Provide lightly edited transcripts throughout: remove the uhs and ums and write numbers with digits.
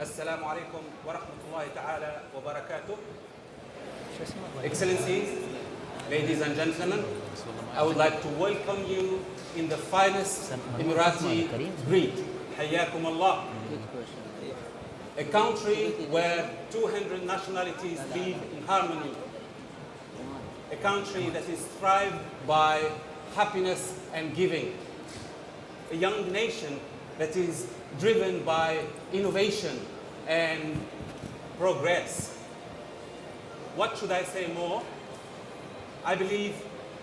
Assalamu alaikum wa rahmatullahi ta'ala wa barakatuh. Excellencies, ladies and gentlemen, I would like to welcome you in the finest Emirati greet. Hayyakum Allah. A country where 200 nationalities live in harmony. A country that is thrived by happiness and giving. A young nation that is driven by innovation and progress. What should I say more? I believe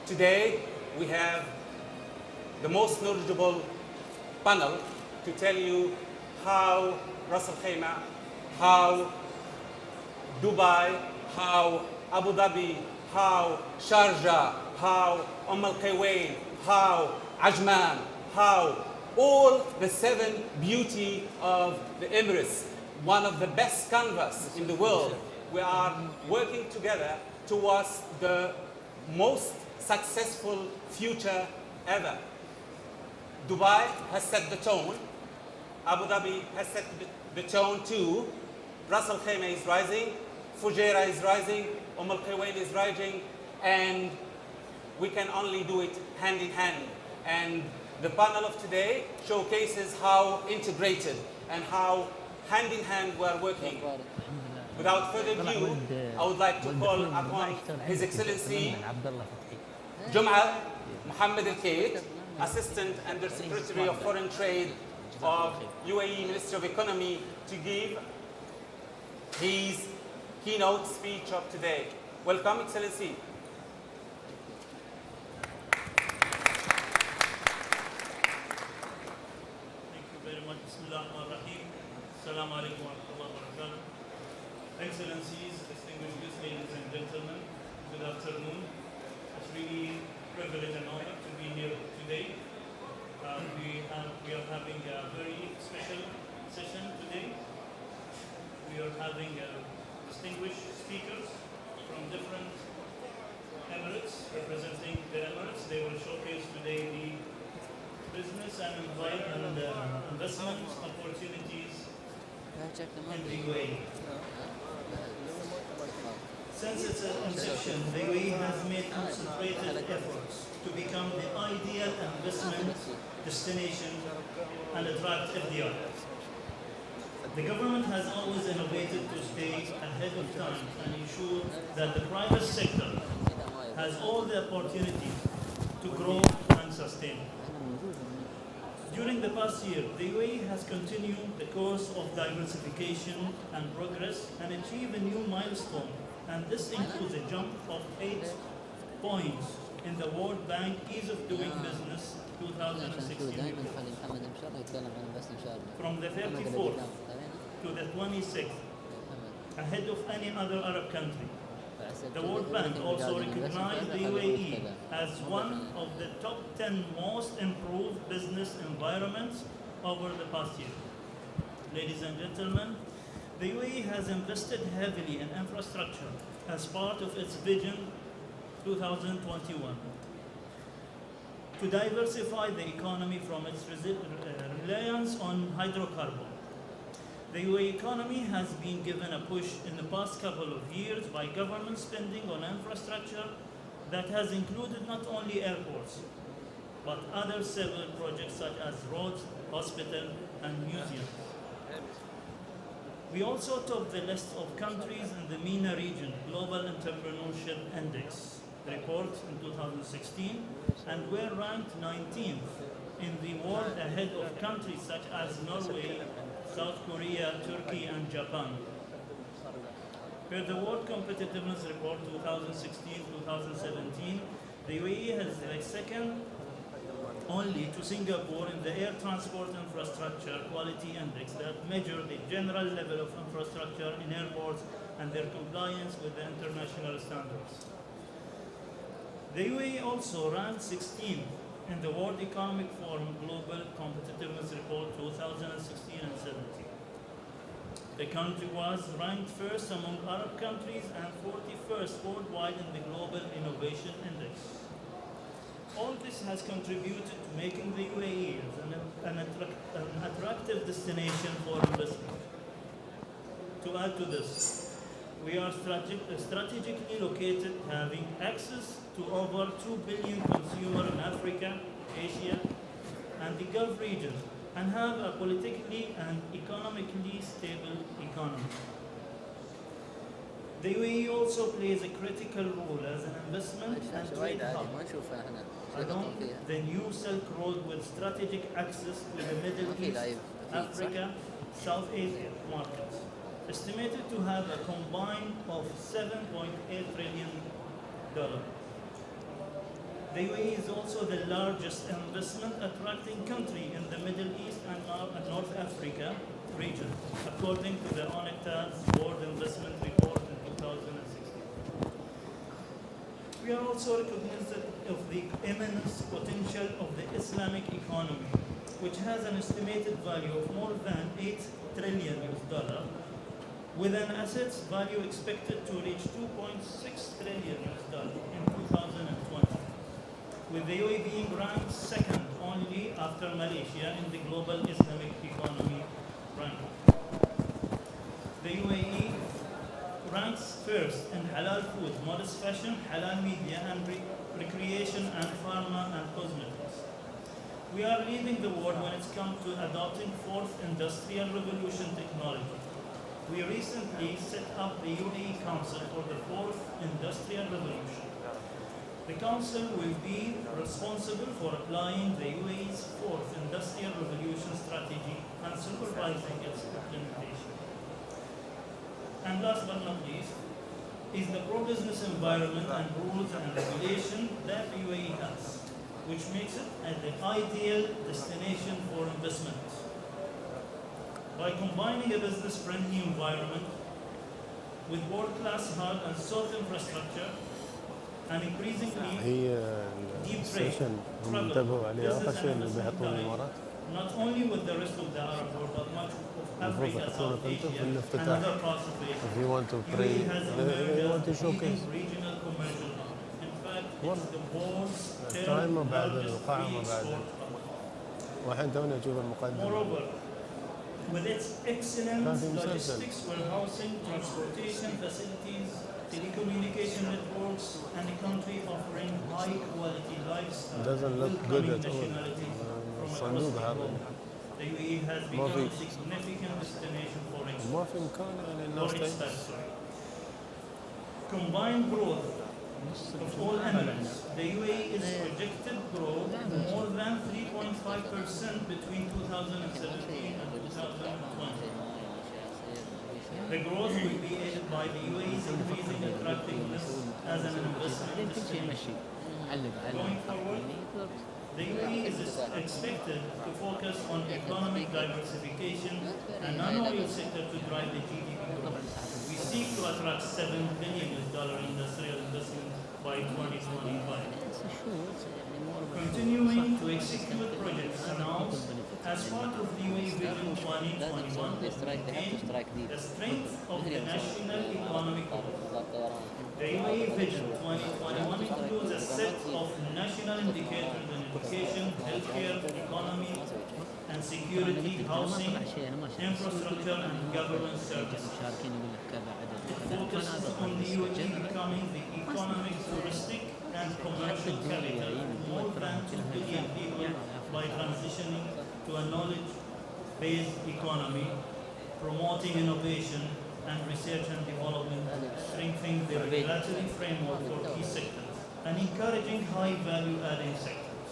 today we have the most knowledgeable panel to tell you how Ras Al Khaimah, how Dubai, how Abu Dhabi, how Sharjah, how Al Quwain, how Ajman, how all the 7 beauty of the Emirates, one of the best canvas in the world. We are working together towards the most successful future ever. Dubai has set the tone. Abu Dhabi has set the tone too. Ras Al Khaimah is rising. Fujairah is rising. Al Quwain is rising. And we can only do it hand in hand. And the panel of today showcases how integrated and how hand in hand we are working. Without further ado, I would like to call upon His Excellency Jum'a Mohammed Al-Kait, Assistant Under Secretary of Foreign Trade of UAE Ministry of Economy, to give his keynote speech of today. Welcome, Excellency. Assalamu alaikum wa rahmatullahi wa barakatuh. Excellencies, distinguished guests, ladies and gentlemen, good afternoon. It's really a privilege and honor to be here today. We are having a very special session today. We are having distinguished speakers from different Emirates representing the Emirates. They will showcase today the business and investment opportunities in the UAE. Since its inception, the UAE has made concentrated efforts to become the ideal investment destination and attract FDI. The government has always innovated to stay ahead of time and ensure that the private sector has all the opportunities to grow and sustain. During the past year, the UAE has continued the course of diversification and progress and achieved a new milestone, and this includes a jump of 8 points in the World Bank Ease of Doing Business 2016 report. From the 34th to the 26th, ahead of any other Arab country. The World Bank also recognized the UAE as one of the top 10 most improved business environments over the past year. Ladies and gentlemen, the UAE has invested heavily in infrastructure as part of its Vision 2021 to diversify the economy from its reliance on hydrocarbon. The UAE economy has been given a push in the past couple of years by government spending on infrastructure that has included not only airports, but other civil projects such as roads, hospitals, and museums. We also topped the list of countries in the MENA region Global Entrepreneurship Index report in 2016, and were ranked 19th in the world ahead of countries such as Norway, South Korea, Turkey, and Japan. Per the World Competitiveness Report 2016-2017, the UAE has ranked second only to Singapore in the Air Transport Infrastructure Quality Index that measures the general level of infrastructure in airports and their compliance with the international standards. The UAE also ranked 16th in the World Economic Forum Global Competitiveness Report 2016 and 17. The country was ranked first among Arab countries and 41st worldwide in the Global Innovation Index. All this has contributed to making the UAE an attractive destination for investment. To add to this, we are strategically located, having access to over 2 billion consumers in Africa, Asia, and the Gulf region, and have a politically and economically stable economy. The UAE also plays a critical role as an investment and trade hub along the new Silk Road with strategic access to the Middle East, Africa, South Asia markets, estimated to have a combined of $7.8 trillion. The UAE is also the largest investment attracting country in the Middle East and North Africa region, according to the UNCTAD's World Investment Report in 2016. We are also cognizant of the immense potential of the Islamic economy, which has an estimated value of more than $8 trillion, with an assets value expected to reach $2.6 trillion in 2020, with the UAE being ranked second only after Malaysia in the global Islamic economy ranking. The UAE ranks first in halal food, modest fashion, halal media, and recreation, and pharma and cosmetics. We are leading the world when it comes to adopting fourth industrial revolution technology. We recently set up the UAE Council for the fourth industrial revolution. The Council will be responsible for applying the UAE's fourth industrial revolution strategy and supervising its implementation. And last but not least, is the pro-business environment and rules and regulation that the UAE has, which makes it the ideal destination for investment. By combining a business-friendly environment with world-class hard and soft infrastructure and increasingly deep trade, travel, business and investment ties, not only with the rest of the Arab world, but much of Africa, South Asia, and other parts of Asia. If you want to pray, UAE has you want to emerged as a showcase. leading regional commercial hub. In fact, it's the world's time third وبعد largest القاعة free وبعد export hub. وحين تونا نشوف المقدمة. Moreover, with its excellent كان في مسلسل. logistics, warehousing, transportation facilities, telecommunication networks, and a country offering high-quality lifestyle, Doesn't look good welcoming at all. nationalities from across صندوق the هذا. globe. The UAE has ما become في. a significant destination for ما في إمكان يعني الناس تعيش. Combined growth of all elements, the UAE is projected to grow more than 3.5% between 2017 and 2020. The growth will be aided by the UAE's increasing attractiveness as an investment destination. Going forward, the UAE is expected to focus on economic diversification and non-oil sector to drive the GDP growth. We seek to attract $7 billion industrial investment by 2025. Continuing to execute projects announced as part of the UAE Vision 2021 to maintain the strength of the national economic growth. The UAE Vision 2021 includes a set of national indicators in education, healthcare, economy, and security, housing, infrastructure, and government services. It focuses on the UAE becoming the economic, touristic, and commercial capital of more than 2 billion people by transitioning to a knowledge-based economy, promoting innovation and research and development, strengthening the regulatory framework for key sectors, and encouraging high value-adding sectors.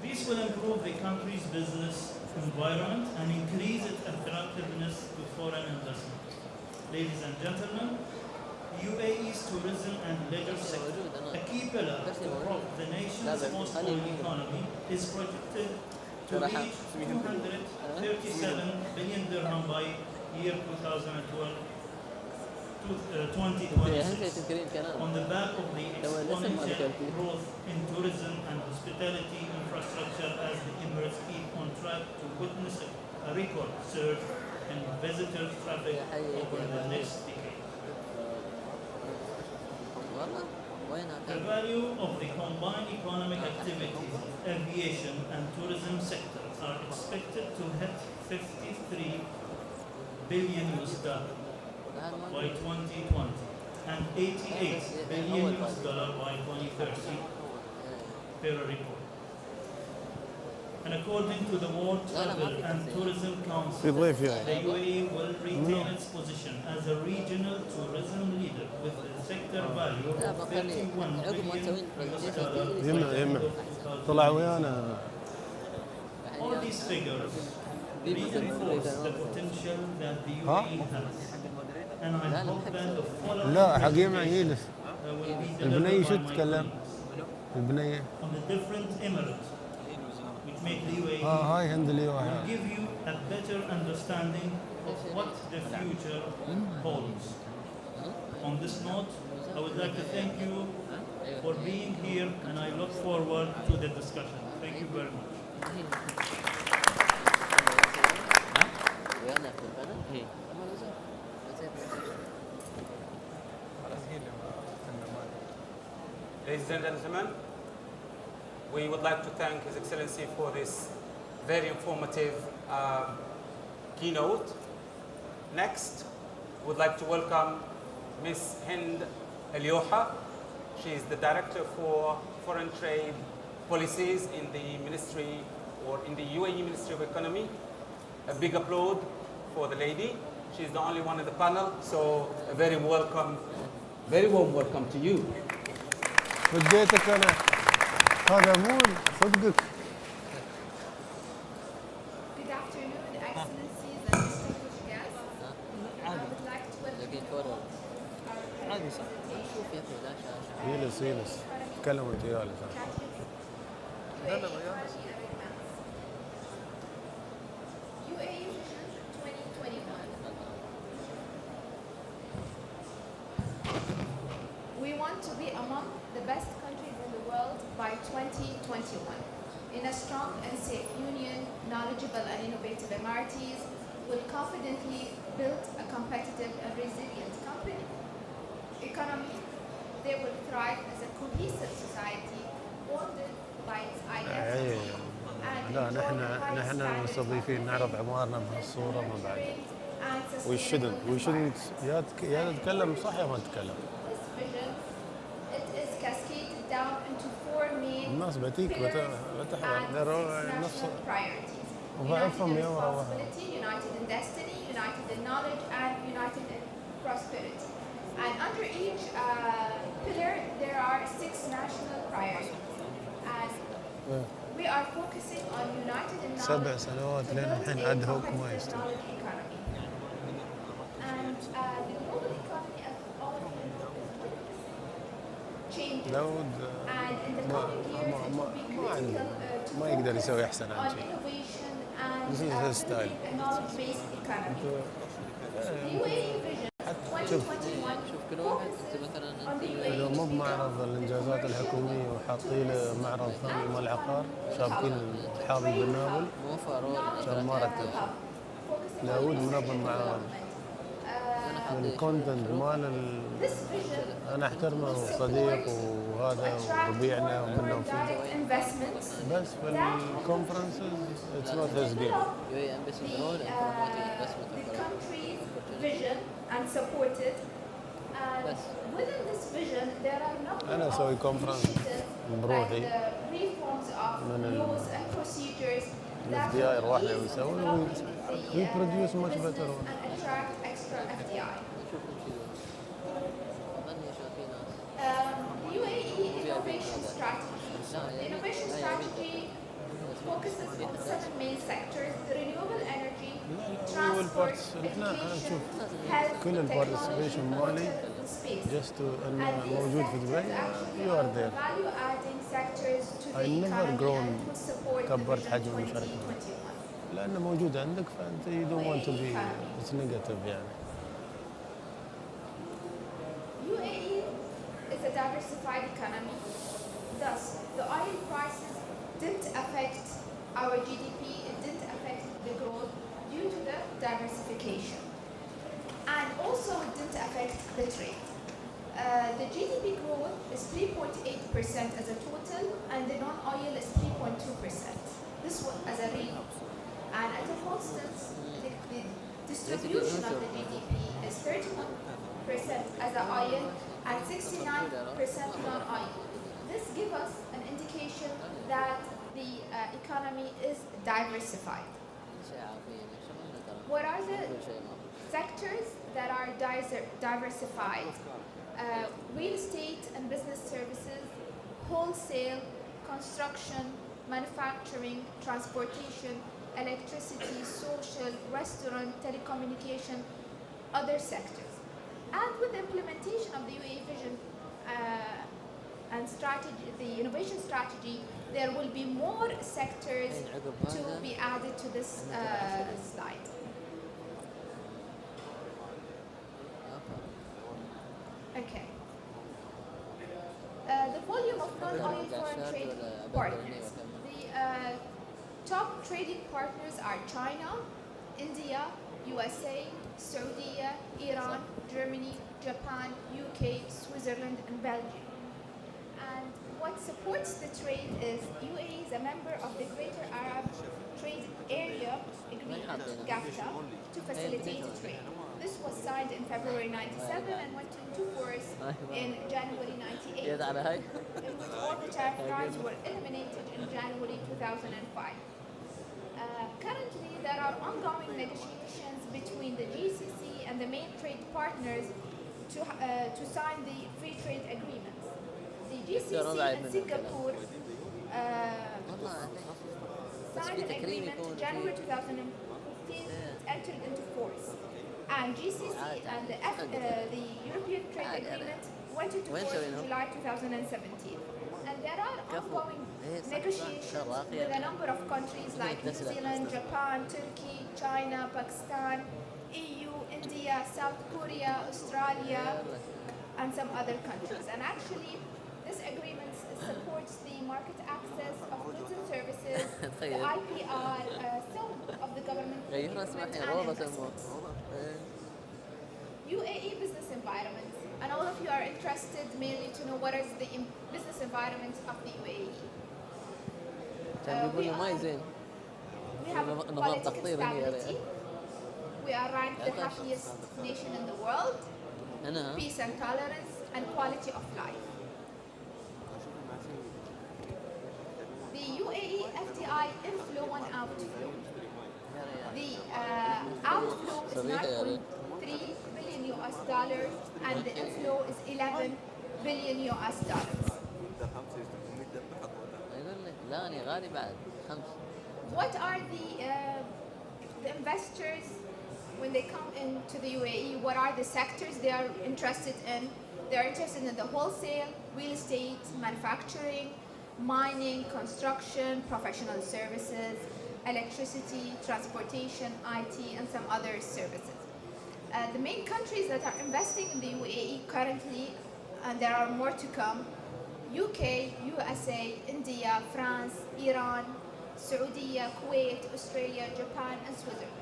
This will improve the country's business environment and increase its attractiveness to foreign investment. Ladies and gentlemen, UAE's tourism and leisure sector, a key pillar of the nation's post-oil economy, is projected to reach 237 billion dirham by year 2026, on the back of the exponential growth in tourism and hospitality infrastructure as the Emirates keep on track to witness a record surge in visitor traffic over the next decade. The value of the combined economic activities of aviation and tourism sectors are expected to hit $53 billion US dollar by 2020 and 88 billion US dollar by 2030 per report. And according to the World Travel and Tourism في Council, ضيف the يعني UAE will retain its position as a regional tourism leader with a sector value of 31 billion US dollar by the يمنا end يمنا of طلع 2020. ويانا. All these figures reinforce the potential that the UAE has. And I hope that the following لا حقيقة presentation يجلس will be البنية delivered شو by my تتكلم؟ colleagues البنية on the different emirates which make the UAE هاي هند اللي will واحد. give you a better understanding of what the future holds. On this note, I would like to thank you for being here and I look forward to the discussion. Thank you very much. Ladies and gentlemen, we would like to thank His Excellency for this very informative keynote. Next, we would like to welcome Ms. Hind Elioha. She is the Director for Foreign Trade Policies in the Ministry or in the UAE Ministry of Economy. A big applaud for the lady. She's the only one in the panel, so a very welcome, very warm welcome to you. بديتك انا هذا مو صدقك. Good afternoon, Excellencies and distinguished guests. I would like to welcome عادي صح؟ يجلس يجلس تكلم وانت جالس. UAE Vision 2021. We want to be among the best countries in the world by 2021. In a strong and safe union, knowledgeable and innovative Emiratis will confidently build a competitive and resilient economy. They will thrive as a cohesive society, bonded by its identity. and لا enjoy نحن the highest نحن standards of مستضيفين نعرض living, عمارنا بهالصورة ما بعد. and We shouldn't sustainable يا تتكلم صح يا ما تتكلم. This vision, it is cascaded down into four main الناس بتيك pillars بتحضر and داروا 6 نفس national priorities. وبعرفهم United in يا ورا responsibility, united in destiny, united in knowledge, and united in prosperity. And under each pillar, there are 6 national priorities. And we are focusing on united in knowledge 7 سنوات to لين build الحين a اد هوك ما competitive يستوي. knowledge economy. And the global economy, as all of you know, is changing. داود And in the coming years, it will be ما عنده critical to ما يقدر focus يسوي أحسن عن on شيء. innovation and This is his style. building a knowledge-based economy. The UAE Vision شوف 2021 focuses on the إذا UAE مو بمعرض الإنجازات الحكومية وحاطين له معرض ثاني مال العقار شابكين الحاضي بالنابل عشان ما رتب. داود منظم معارض الكونتنت مال This vision أنا أحترمه وصديق وهذا وربيعنا ومنه فيه. direct investments بس في الكونفرنسز اتس نوت هيز جيم. the country's vision and support it. And within this vision, there are a number أنا أسوي of كونفرنس initiatives بروحي like the reforms of laws and procedures that FDI will أرواحنا lead to ويسوي developing we produce much business better one. and attract extra FDI. The UAE innovation strategy. The innovation strategy focuses on 7 main sectors: renewable energy, transport, education, health, كل البارتيسيبيشن مالي technology, space. just to And أنه these موجود في sectors دبي actually you are are there. value-adding sectors to the I never economy grown and will support the كبرت Vision حجم المشاركة. 2021. لأنه موجود عندك فأنت you don't want to be it's negative يعني. UAE is a diversified economy. Thus, the oil prices didn't affect our GDP, it didn't affect the growth due to the diversification. And also it didn't affect the trade. The GDP growth is 3.8% as a total, and the non-oil is 3.2%. This was as a real. And at a constant, the distribution of the GDP is 31% as a oil and 69% non-oil. This gives us an indication that the economy is diversified. What are the sectors that are diversified? Real estate and business services, wholesale, construction, manufacturing, transportation, electricity, social, restaurant, telecommunication, other sectors. And with the implementation of the UAE vision and strategy, the innovation strategy, there will be more sectors to be added to this slide. Okay. The volume of non-oil foreign trade partners. The top trading partners are China, India, USA, Saudi, Iran, Germany, Japan, UK, Switzerland, and Belgium. And what supports the trade is UAE is a member of the Greater Arab Trade Area Agreement, GAFTA, to facilitate trade. This was signed in February 97 and went into force in January 98, in which all the tariff rights were eliminated in January 2005. Currently, there are ongoing negotiations between the GCC and the main trade partners to sign the free trade agreements. The GCC and Singapore signed an agreement in January 2015, entered into force. And GCC and the European Trade Agreement went into force in July 2017. And there are ongoing negotiations with a number of countries like New Zealand, Japan, Turkey, China, Pakistan, EU, India, South Korea, Australia, and some other countries. And actually, this agreement supports the market access of goods and services, the IPR, some of the government equipment and investments. UAE business environment, and all of you are interested mainly to know what is the business environment of the UAE. We have political stability. We are ranked the happiest nation in the world. Peace and tolerance and quality of life. The UAE FDI inflow and outflow. The outflow is 9.3 billion US dollars and the inflow is 11 billion US dollars. What are the investors when they come into the UAE? What are the sectors they are interested in? They are interested in the wholesale, real estate, manufacturing, mining, construction, professional services, electricity, transportation, IT, and some other services. The main countries that are investing in the UAE currently, and there are more to come, UK, USA, India, France, Iran, Saudi, Kuwait, Australia, Japan, and Switzerland.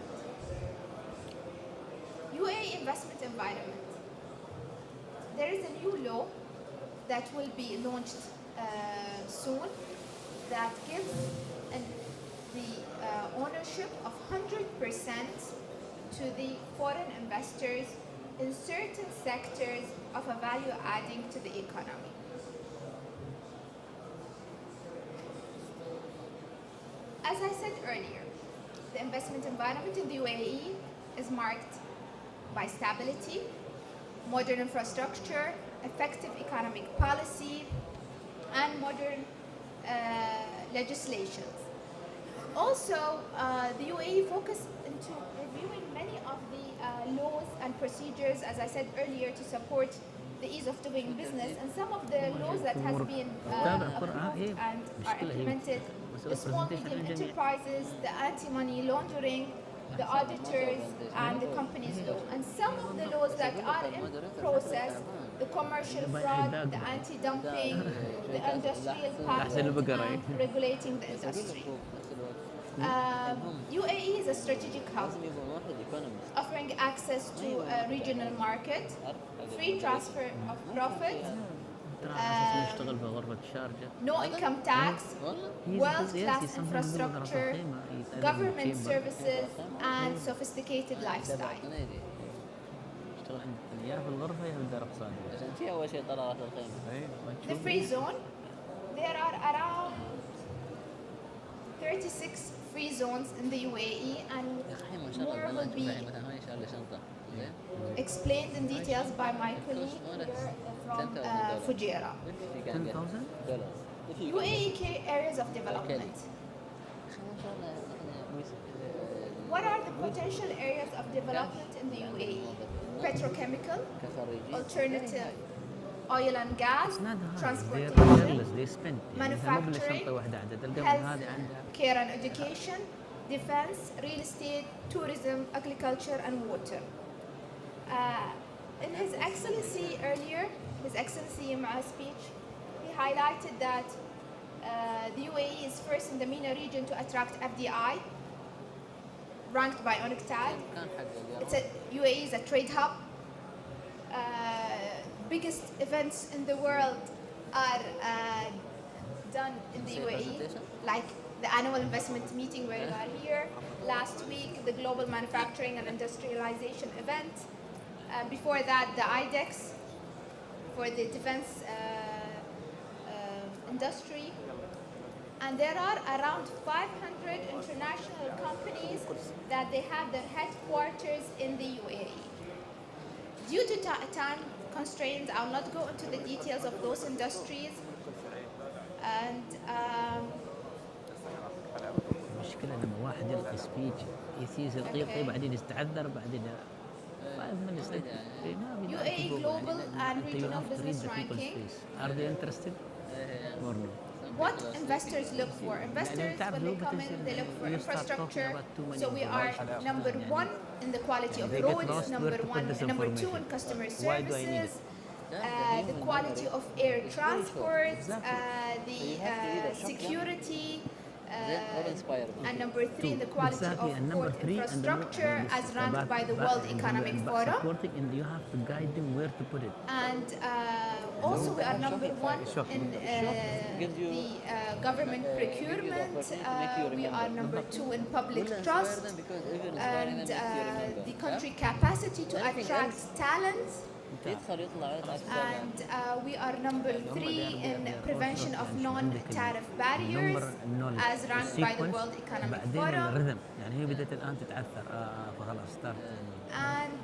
UAE investment environment. There is a new law that will be launched soon that gives the ownership of 100% to the foreign investors in certain sectors of a value adding to the economy. As I said earlier, the investment environment in the UAE is marked by stability, modern infrastructure, effective economic policy, and modern legislations. Also, the UAE focused into reviewing many of the laws and procedures, as I said earlier, to support the ease of doing business. And some of the laws that has been approved and are implemented, the small medium enterprises, the anti-money laundering, the auditors, and the companies law. And some of the laws that are in process, the commercial fraud, the anti-dumping, the industrial patent, and regulating the industry. UAE is a strategic hub, offering access to a regional market, free transfer of profit, ترى على اساس نشتغل في غرفه الشارجه no income tax, He's world-class yes, he's something infrastructure, to do with Al-Khema. He's government chamber. services, and sophisticated lifestyle. اشتغل عند يا في الغرفه يا في الدار الاقتصادي. عشان في اول شيء طلعت الخيمه. ايوه The free zone, there are around 36 free zones in the UAE, and يا اخي ما شاء الله more بدنا will نشوف be مثلا هاي شال لي شنطه زين explained in details by my colleague here from Fujairah. في كان دولار UAE key areas of development. ما شاء الله What are the potential areas of development in the UAE? Petrochemical, كخريجي alternative oil and gas, It's not hard. transportation, They're they spend. يعني مثلا مو manufacturing, شنطه واحده عدد تلقى من health هذه عندها. care and education, defense, real estate, tourism, agriculture, and water. In His Excellency earlier, His Excellency in my speech, he highlighted that the UAE is first in the MENA region to attract FDI, ranked by UNCTAD. كان حق It's a, UAE is a trade hub. Biggest events in the world are done in the Say UAE, presentation? like the annual investment meeting where we are here. Last week, the Global Manufacturing and Industrialization event. Before that, the IDEX for the defense industry. And there are around 500 international companies that they have their headquarters in the UAE. Due to time constraints, I'll not go into the details of those industries. And المشكله لما واحد يلقي سبيتش يسيس القيطي بعدين يستعذر بعدين 5 minutes ما في UAE Global and Regional Business Ranking. Are they interested? Or no? What investors look for? Investors, when they come in, they look for infrastructure. So we are number one in the quality of roads, number two in customer services, the quality of air transport, the security, and number three in the quality Exactly, of and number port 3 infrastructure as ranked by the World Economic Forum. Supporting, and you have to guide them where to put it. And also we are number one in the government procurement. We are number two in public trust and the country capacity to attract talent. يدخل يطلع And we are number three in prevention of non-tariff barriers as ranked by the World Economic بعدين Forum. الرhythm يعني هي بدأت الآن تتعثر فخلاص start. And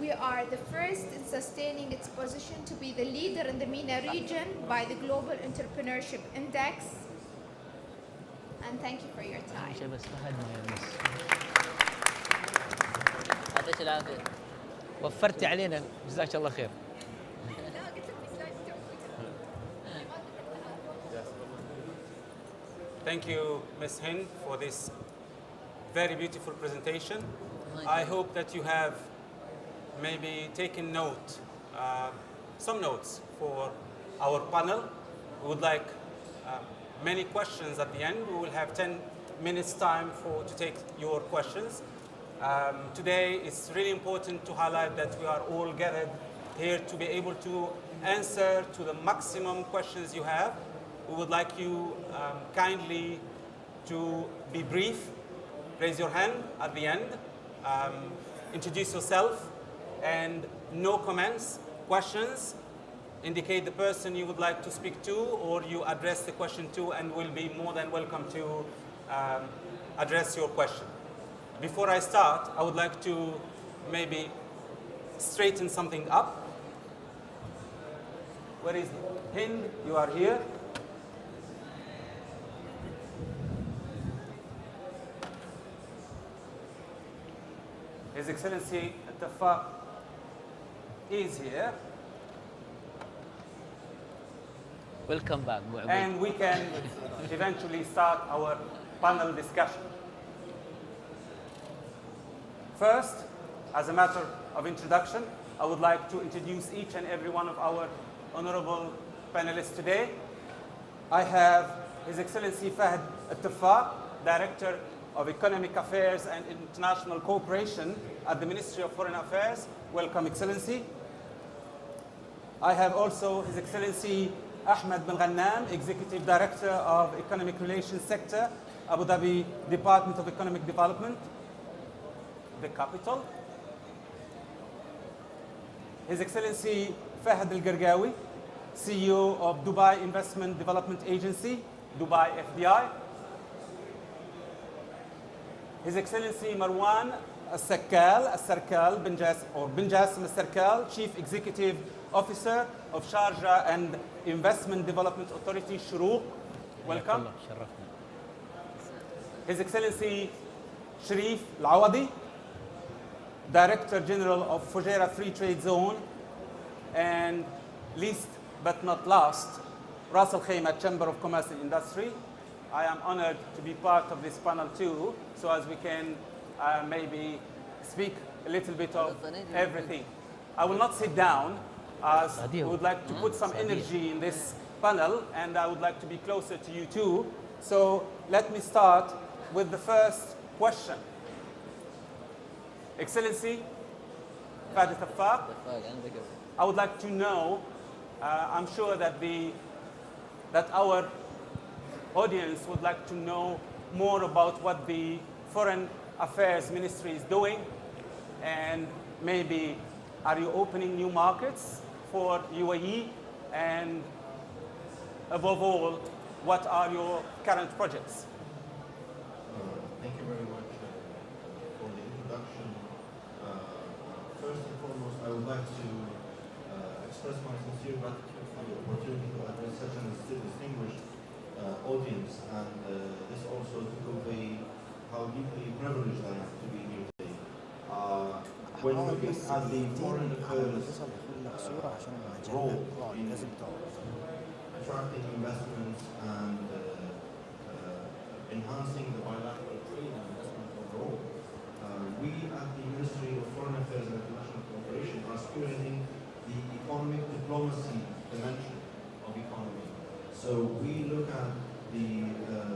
we are the first in sustaining its position to be the leader in the MENA region by the Global Entrepreneurship Index. And thank you for your time. شيء بس فهدنا يا مس. يعطيك العافيه وفرتي علينا جزاك الله خير. Thank you, Ms. Hind, for this very beautiful presentation. I hope that you have maybe taken note, some notes for our panel. We would like many questions at the end. We will have 10 minutes time to take your questions. Today, it's really important to highlight that we are all gathered here to be able to answer to the maximum questions you have. We would like you kindly to be brief, raise your hand at the end, introduce yourself, and no comments, questions, indicate the person you would like to speak to or you address the question to, and we'll be more than welcome to address your question. Before I start, I would like to maybe straighten something up. Where is Hind? You are here. His Excellency Attafaq is here. Welcome back. And we can eventually start our panel discussion. First, as a matter of introduction, I would like to introduce each and every one of our honorable panelists today. I have His Excellency Fahd Attafaq, Director of Economic Affairs and International Cooperation at the Ministry of Foreign Affairs. Welcome, Excellency. I have also His Excellency Ahmed bin Ghannam, Executive Director of Economic Relations Sector, Abu Dhabi Department of Economic Development, the capital. His Excellency Fahad Al-Gargawi, CEO of Dubai Investment Development Agency, Dubai FDI. His Excellency Marwan Al-Sarkal bin Jassim Al-Sarkal, Chief Executive Officer of Sharjah and Investment Development Authority, Shuruq. Welcome. His Excellency Sharif Al-Awadi, Director General of Fujairah Free Trade Zone, and least but not last, Ras Al Khaimah Chamber of Commerce and Industry. I am honored to be part of this panel too, so as we can maybe speak a little bit of everything. I will not sit down, as we would like to put some energy in this panel, and I would like to be closer to you too. So let me start with the first question. Excellency, Fadi Tafaq, I would like to know, I'm sure that our audience would like to know more about what the Foreign Affairs Ministry is doing, and maybe are you opening new markets for UAE, and above all, what are your current projects? Thank you very much for the introduction. First and foremost, I would like to express my sincere gratitude for the opportunity to address such an distinguished audience, and this also to convey how deeply privileged I am to be here today. When we look at the foreign affairs role in attracting investments and enhancing the bilateral trade and investment overall, we at the Ministry of Foreign Affairs and International Cooperation are spearheading the economic diplomacy dimension of economy. So we look at the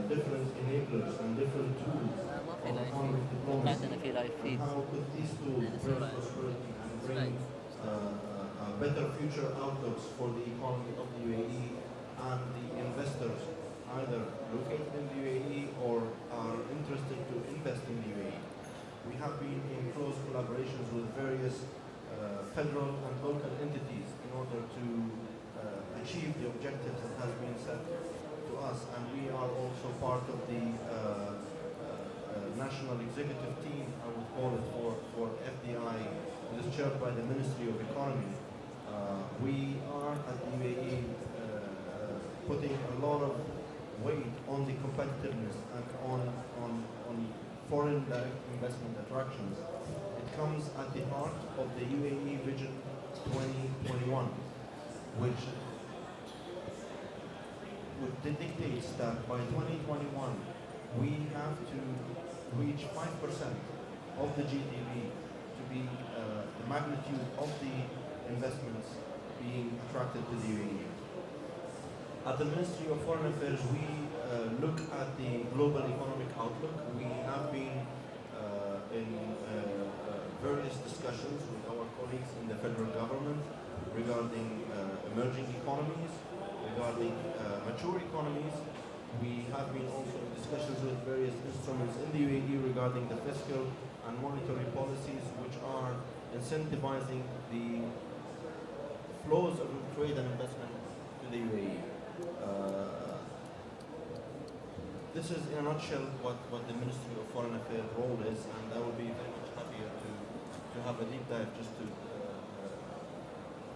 different enablers and different tools of economic diplomacy, and how could these tools bring prosperity and bring better future outlooks for the economy of the UAE and the investors either located in the UAE or are interested to invest in the UAE. We have been in close collaborations with various federal and local entities in order to achieve the objectives that has been set to us, and we are also part of the national executive team, I would call it, for FDI, that is chaired by the Ministry of Economy. We are at the UAE putting a lot of weight on the competitiveness and on foreign direct investment attractions. It comes at the heart of the UAE Vision 2021, which dictates that by 2021 we have to reach 5% of the GDP to be the magnitude of the investments being attracted to the UAE. At the Ministry of Foreign Affairs, we look at the global economic outlook. We have been in various discussions with our colleagues in the federal government regarding emerging economies, regarding mature economies. We have been also in discussions with various instruments in the UAE regarding the fiscal and monetary policies which are incentivizing the flows of trade and investment to the UAE. This is in a nutshell what the Ministry of Foreign Affairs role is, and I will be very much happier to have a deep dive just to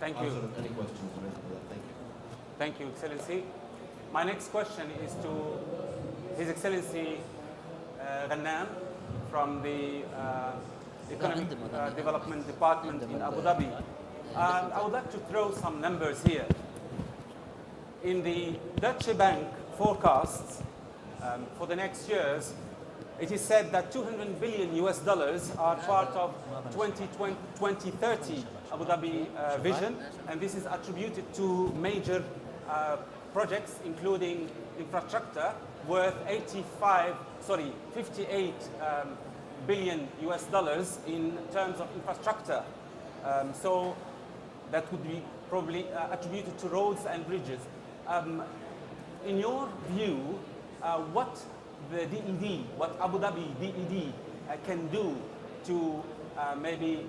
answer any questions related to that. Thank you. Thank you, Excellency. My next question is to His Excellency Ghannam from the Economic Development Department in Abu Dhabi. I would like to throw some numbers here. In the Deutsche Bank forecasts for the next years, it is said that $200 billion are part of 2030 Abu Dhabi vision, and this is attributed to major projects including infrastructure worth 58 billion US dollars in terms of infrastructure. So that would be probably attributed to roads and bridges. In your view, what the DED, what Abu Dhabi DED can do to maybe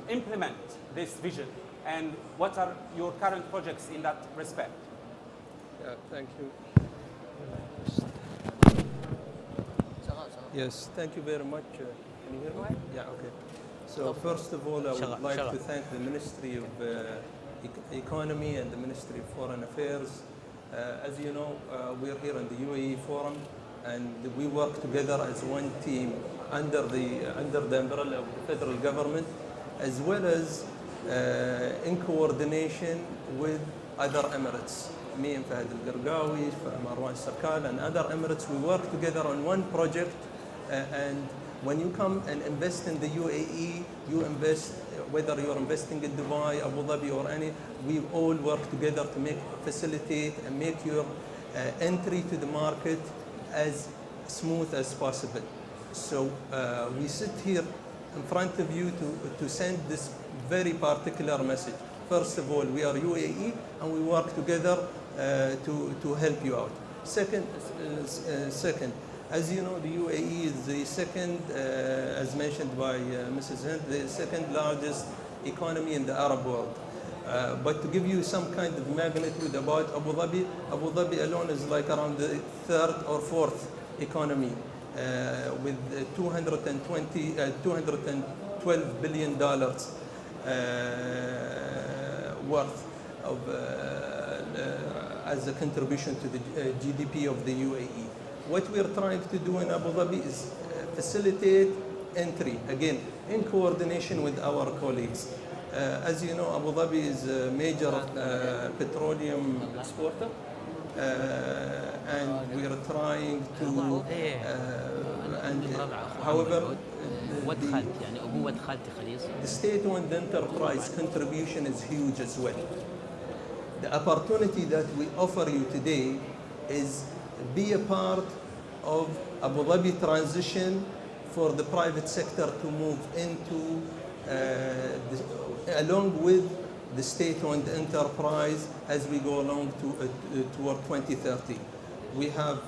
implement this vision, and what are your current projects in that respect? Yeah, thank you. شغال. Yes, thank you very much. Can you hear me? Yeah, okay. So first of all, I would like to thank the Ministry of Economy and the Ministry of Foreign Affairs. As you know, we're here in the UAE Forum, and we work together as one team under the umbrella of the federal government, as well as in coordination with other emirates. Me and Fahad Al-Gargawi, Marwan Sarkal, and other emirates, we work together on one project. And when you come and invest in the UAE, you invest, whether you're investing in Dubai, Abu Dhabi, or any, we all work together to facilitate and make your entry to the market as smooth as possible. So we sit here in front of you to send this very particular message. First of all, we are UAE, and we work together to help you out. Second, as you know, the UAE is the second, as mentioned by Mrs. Hind, the second largest economy in the Arab world. But to give you some kind of magnitude about Abu Dhabi alone is like around the third or fourth economy with $212 billion worth of as a contribution to the GDP of the UAE. What we're trying to do in Abu Dhabi is facilitate entry, again, in coordination with our colleagues. As you know, Abu Dhabi is a major petroleum exporter, and we are trying to, however, the state-owned enterprise contribution is huge as well. The opportunity that we offer you today is be a part of Abu Dhabi transition for the private sector to move into, along with the state-owned enterprise as we go along toward 2030. We have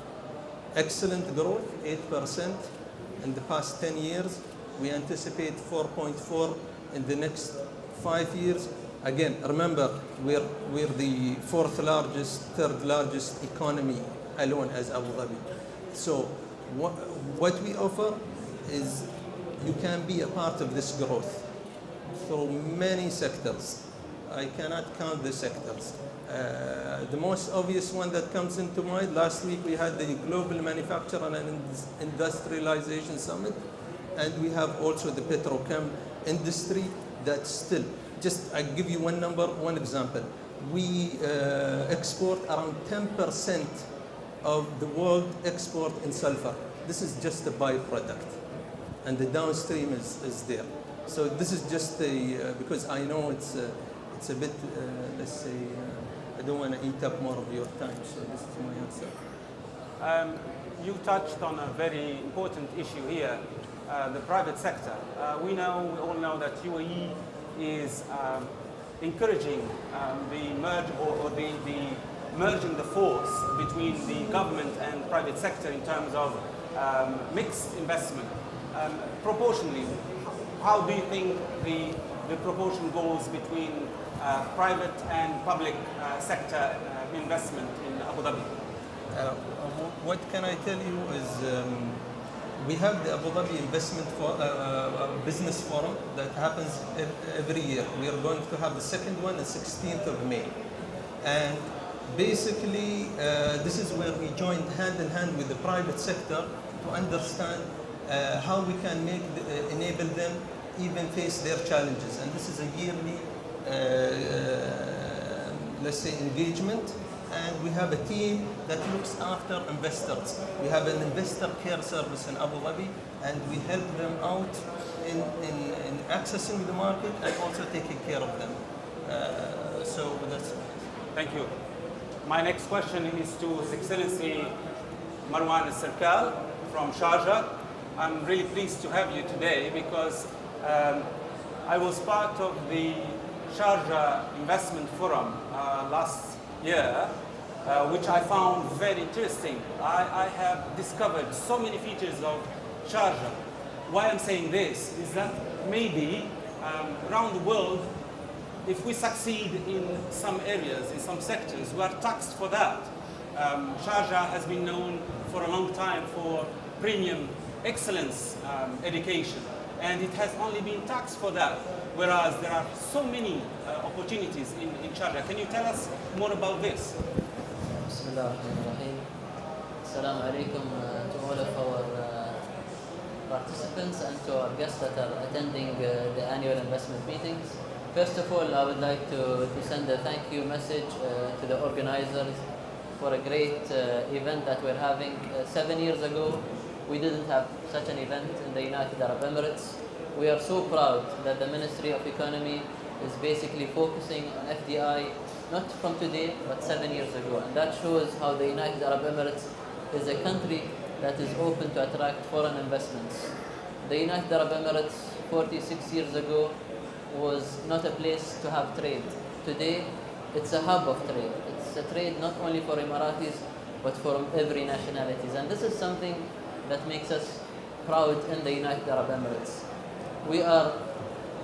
excellent growth, 8% in the past 10 years. We anticipate 4.4 in the next 5 years. Again, remember, we're the fourth largest, third largest economy alone as Abu Dhabi. So what we offer is you can be a part of this growth through many sectors. I cannot count the sectors. The most obvious one that comes into mind, last week we had the Global Manufacturing and Industrialization Summit, and we have also the petrochem industry that still, just I give you one number, one example. We export around 10% of the world export in sulfur. This is just a byproduct, and the downstream is there. So this is just because I know it's a bit, let's say, I don't want to eat up more of your time, so this is my answer. You touched on a very important issue here, the private sector. We all know that UAE is encouraging the merge or the merging the force between the government and private sector in terms of mixed investment. Proportionally, how do you think the proportion goes between private and public sector investment in Abu Dhabi? What can I tell you is we have the Abu Dhabi Business Forum that happens every year. We are going to have the second one on 16th of May. And basically, this is where we joined hand in hand with the private sector to understand how we can enable them even face their challenges. And this is a yearly, let's say, engagement. And we have a team that looks after investors. We have an investor care service in Abu Dhabi, and we help them out in accessing the market and also taking care of them. So that's. Thank you. My next question is to His Excellency Marwan Sarkal from Sharjah. I'm really pleased to have you today because I was part of the Sharjah Investment Forum last year, which I found very interesting. I have discovered so many features of Sharjah. Why I'm saying this is that maybe around the world, if we succeed in some areas, in some sectors, we are taxed for that. Sharjah has been known for a long time for premium excellence education, and it has only been taxed for that, whereas there are so many opportunities in Sharjah. Can you tell us more about this? Bismillahirrahmanirrahim. Assalamu alaikum to all of our participants and to our guests that are attending the annual investment meetings. First of all, I would like to send a thank you message to the organizers for a great event that we're having. 7 years ago, we didn't have such an event in the United Arab Emirates. We are so proud that the Ministry of Economy is basically focusing on FDI, not from today, but 7 years ago. And that shows how the United Arab Emirates is a country that is open to attract foreign investments. The United Arab Emirates 46 years ago was not a place to have trade. Today, it's a hub of trade. It's a trade not only for Emiratis, but for every nationalities. And this is something that makes us proud in the United Arab Emirates. We are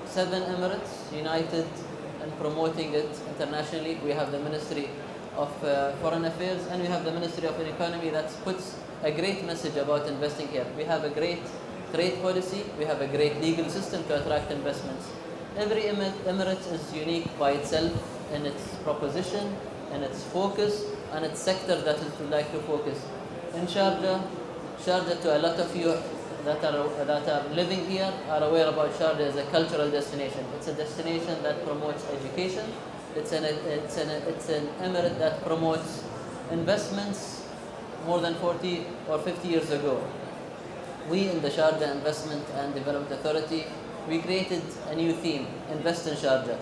7 Emirates united and promoting it internationally. We have the Ministry of Foreign Affairs and we have the Ministry of Economy that puts a great message about investing here. We have a great trade policy. We have a great legal system to attract investments. Every emirate is unique by itself in its proposition, in its focus, and its sector that it would like to focus. In Sharjah, to a lot of you that are living here are aware about Sharjah as a cultural destination. It's a destination that promotes education. It's an emirate that promotes investments more than 40 or 50 years ago. We in the Sharjah Investment and Development Authority, we created a new theme, Invest in Sharjah,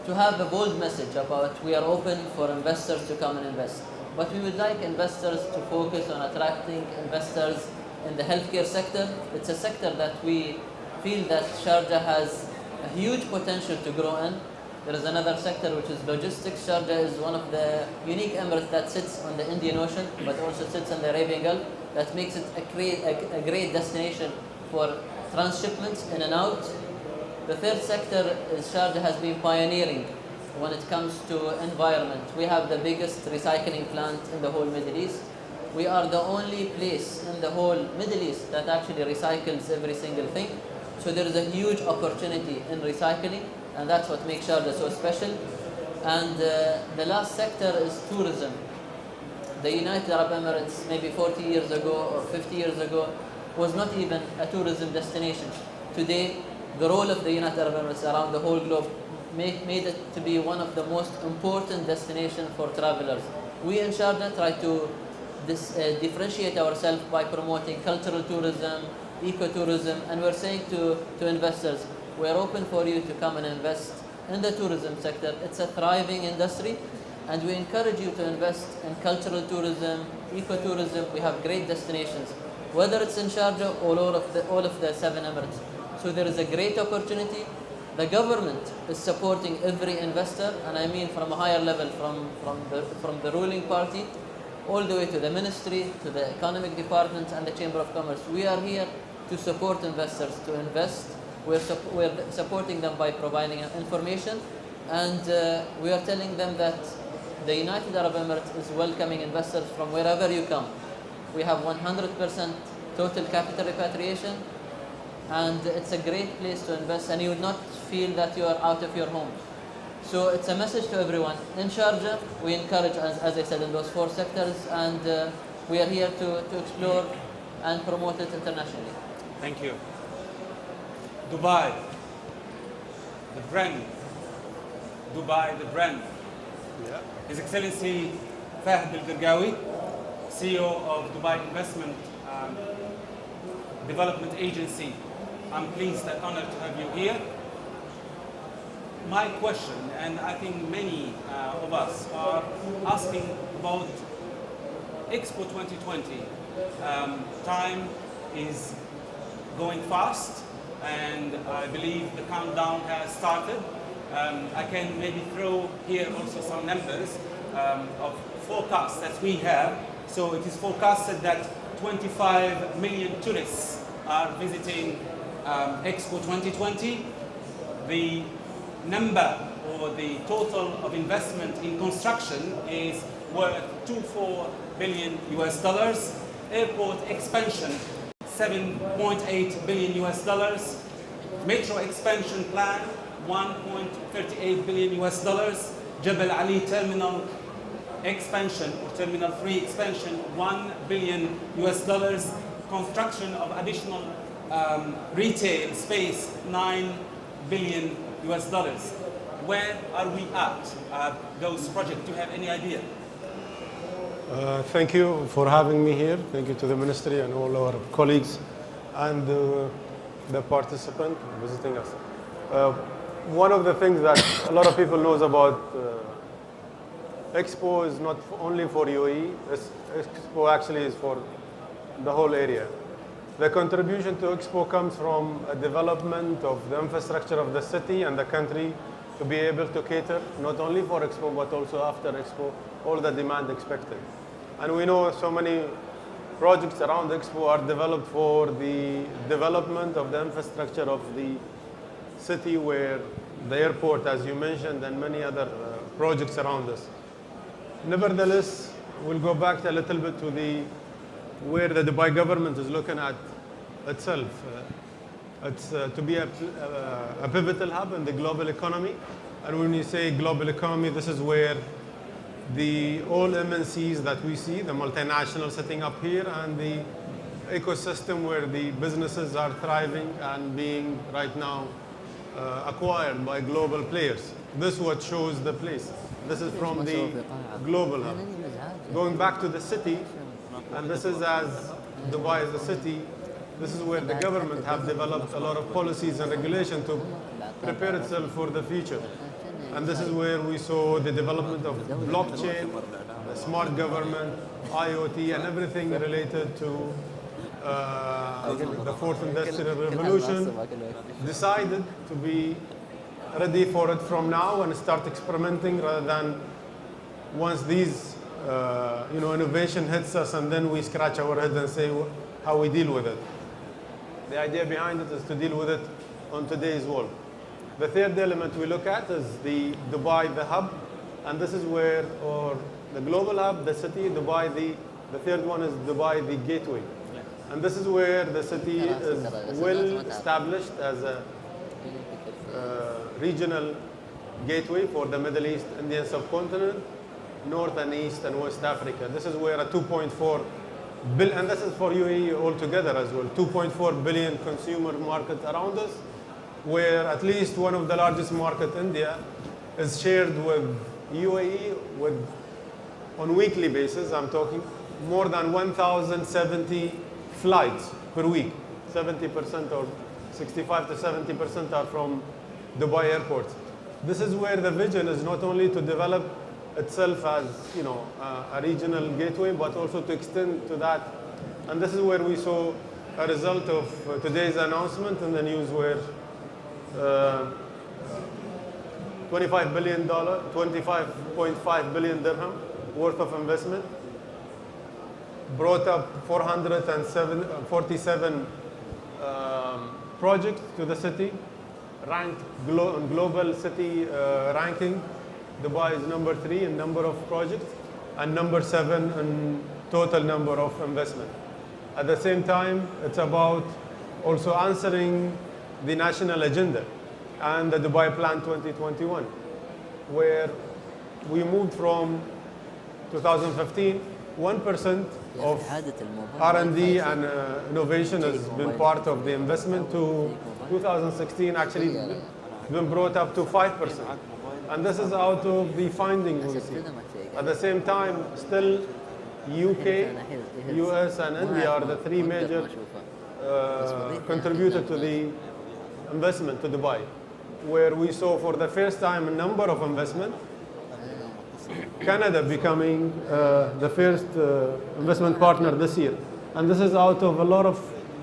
to have a bold message about we are open for investors to come and invest. But we would like investors to focus on attracting investors in the healthcare sector. It's a sector that we feel that Sharjah has a huge potential to grow in. There is another sector which is logistics. Sharjah is one of the unique emirates that sits on the Indian Ocean, but also sits on the Arabian Gulf. That makes it a great destination for transshipments in and out. The third sector is Sharjah has been pioneering when it comes to environment. We have the biggest recycling plant in the whole Middle East. We are the only place in the whole Middle East that actually recycles every single thing. So there is a huge opportunity in recycling, and that's what makes Sharjah so special. And the last sector is tourism. The United Arab Emirates, maybe 40 years ago or 50 years ago, was not even a tourism destination. Today, the role of the United Arab Emirates around the whole globe made it to be one of the most important destinations for travelers. We in Sharjah try to differentiate ourselves by promoting cultural tourism, ecotourism, and we're saying to investors, we're open for you to come and invest in the tourism sector. It's a thriving industry, and we encourage you to invest in cultural tourism, ecotourism. We have great destinations, whether it's in Sharjah or all of the 7 Emirates. So there is a great opportunity. The government is supporting every investor, and I mean from a higher level, from the ruling party, all the way to the ministry, to the economic department and the Chamber of Commerce. We are here to support investors to invest. We're supporting them by providing information, and we are telling them that the United Arab Emirates is welcoming investors from wherever you come. We have 100% total capital repatriation, and it's a great place to invest, and you would not feel that you are out of your home. So it's a message to everyone. In Sharjah, we encourage, as I said, in those 4 sectors, and we are here to explore and promote it internationally. Thank you. Dubai, the brand. Dubai, the brand. Yeah. His Excellency Fahd Al-Gargawi, CEO of Dubai Investment Development Agency. I'm pleased and honored to have you here. My question, and I think many of us are asking about Expo 2020. Time is going fast, and I believe the countdown has started. I can maybe throw here also some numbers of forecasts that we have. So it is forecasted that 25 million tourists are visiting Expo 2020. The number or the total of investment in construction is worth 24 billion US dollars. Airport expansion, 7.8 billion US dollars. Metro expansion plan, 1.38 billion US dollars. Jebel Ali terminal expansion or Terminal 3 expansion, 1 billion US dollars. Construction of additional retail space, 9 billion US dollars. Where are we at those projects? Do you have any idea? Thank you for having me here. Thank you to the ministry and all our colleagues and the participant visiting us. One of the things that a lot of people knows about Expo is not only for UAE. Expo actually is for the whole area. The contribution to Expo comes from a development of the infrastructure of the city and the country to be able to cater not only for Expo but also after Expo, all the demand expected. And we know so many projects around Expo are developed for the development of the infrastructure of the city, where the airport, as you mentioned, and many other projects around us. Nevertheless, we'll go back a little bit to where the Dubai government is looking at itself. It's to be a pivotal hub in the global economy. And when you say global economy, this is where all MNCs that we see, the multinationals setting up here, and the ecosystem where the businesses are thriving and being right now acquired by global players. This is what shows the place. This is from the global hub. Going back to the city, and this is as Dubai is a city, this is where the government have developed a lot of policies and regulation to prepare itself for the future. And this is where we saw the development of blockchain, the smart government, IoT, and everything related to the fourth industrial revolution, decided to be ready for it from now and start experimenting rather than once these innovation hits us and then we scratch our head and say how we deal with it. The idea behind it is to deal with it on today's world. The third element we look at is the Dubai, the hub, and this is where, or the global hub, the city, Dubai, the third one is Dubai, the gateway. And this is where the city is well established as a regional gateway for the Middle East, Indian subcontinent, North and East and West Africa. This is where a 2.4 billion, and this is for UAE altogether as well, 2.4 billion consumer market around us, where at least one of the largest market, India, is shared with UAE on weekly basis. I'm talking more than 1,070 flights per week. 70% or 65 to 70% are from Dubai airports. This is where the vision is not only to develop itself as a regional gateway, but also to extend to that. And this is where we saw a result of today's announcement in the news, where $25 billion, 25.5 billion dirham worth of investment, brought up 447 projects to the city, ranked on global city ranking. Dubai is number 3 in number of projects and number 7 in total number of investment. At the same time, it's about also answering the national agenda and the Dubai Plan 2021, where we moved from 2015, 1% of R&D and innovation has been part of the investment, to 2016 actually been brought up to 5%. And this is out of the findings we see. At the same time, still UK, US and India are the 3 major contributors to the investment to Dubai, where we saw for the first time a number of investment. Canada becoming the first investment partner this year. And this is out of a lot of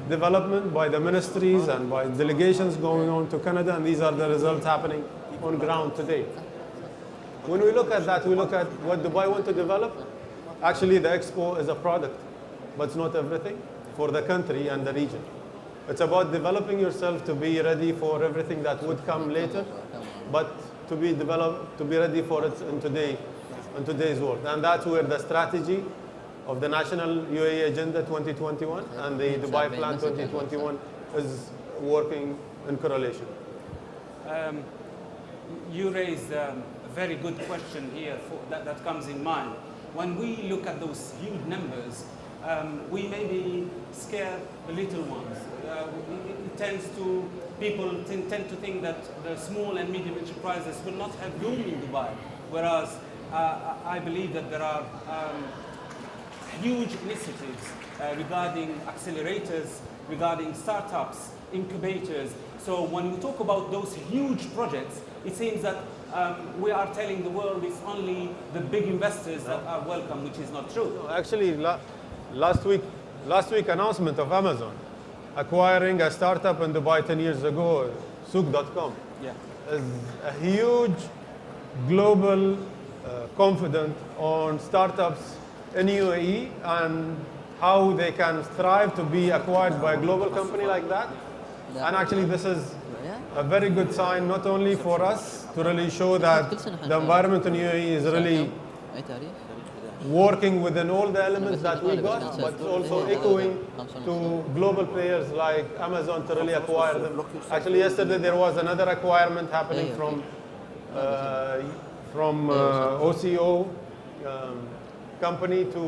development by the ministries and by delegations going on to Canada, and these are the results happening on ground today. When we look at that, we look at what Dubai want to develop. Actually, the expo is a product, but it's not everything for the country and the region. It's about developing yourself to be ready for everything that would come later, but to be developed, to be ready for it in today's world. And that's where the strategy of the National UAE Agenda 2021 and the Dubai Plan 2021 is working in correlation. You raised a very good question here that comes in mind. When we look at those huge numbers, we maybe scare the little ones. People tend to think that the small and medium enterprises will not have room in Dubai, whereas I believe that there are huge initiatives regarding accelerators, regarding startups, incubators. So when we talk about those huge projects, it seems that we are telling the world it's only the big investors that are welcome, which is not true. Actually, last week announcement of Amazon acquiring a startup in Dubai 10 years ago, Souk.com, is a huge global confidence on startups in UAE and how they can strive to be acquired by a global company like that. And actually this is a very good sign, not only for us to really show that the environment in UAE is really working within all the elements that we got, but also echoing to global players like Amazon to really acquire them. Actually, yesterday there was another acquirement happening from OCO company to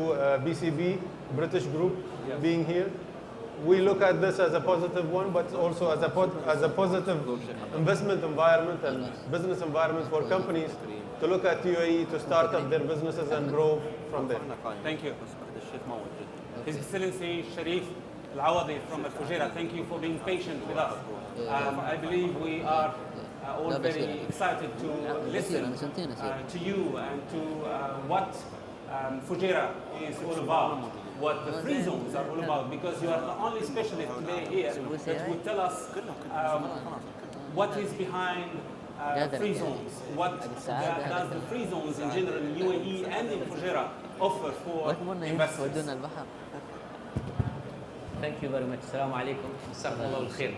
BCB, British group, being here. We look at this as a positive one, but also as a positive investment environment and business environment for companies to look at UAE to start up their businesses and grow from there. Thank you. His Excellency Sharif Al-Awadi from Al-Fujairah, thank you for being patient with us. I believe we are all very excited to listen to you and to what Fujairah is all about, what the free zones are all about, because you are the only specialist today here that will tell us what is behind free zones, what does the free zones in general in UAE and in Fujairah offer for investors. Thank you very much. Assalamu alaikum. Jazakumullah khair.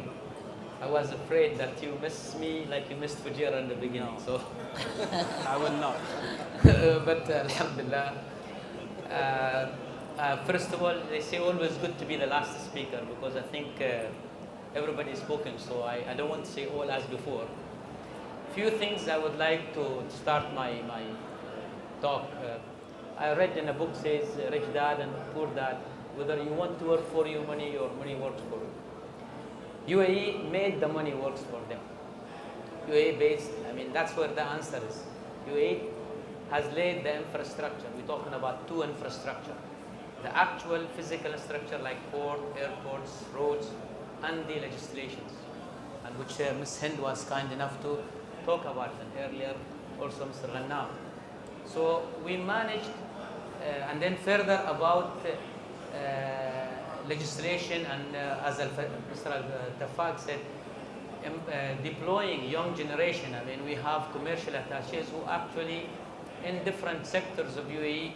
I was afraid that you missed me like you missed Fujairah in the beginning, so I will not. but alhamdulillah. First of all, they say always good to be the last speaker because I think everybody is spoken, so I don't want to say all as before. Few things I would like to start my talk. I read in a book says rich dad and poor dad, whether you want to work for your money or money works for you. UAE made the money works for them. UAE based, I mean that's where the answer is. UAE has laid the infrastructure. We're talking about two infrastructure. The actual physical structure like port, airports, roads, and the legislations, and which Ms. Hind was kind enough to talk about them earlier, also Mr. Ghanam. So we managed, and then further about legislation, and as Mr. Al-Tafaq said, deploying young generation. I mean, we have commercial attaches who actually in different sectors of UAE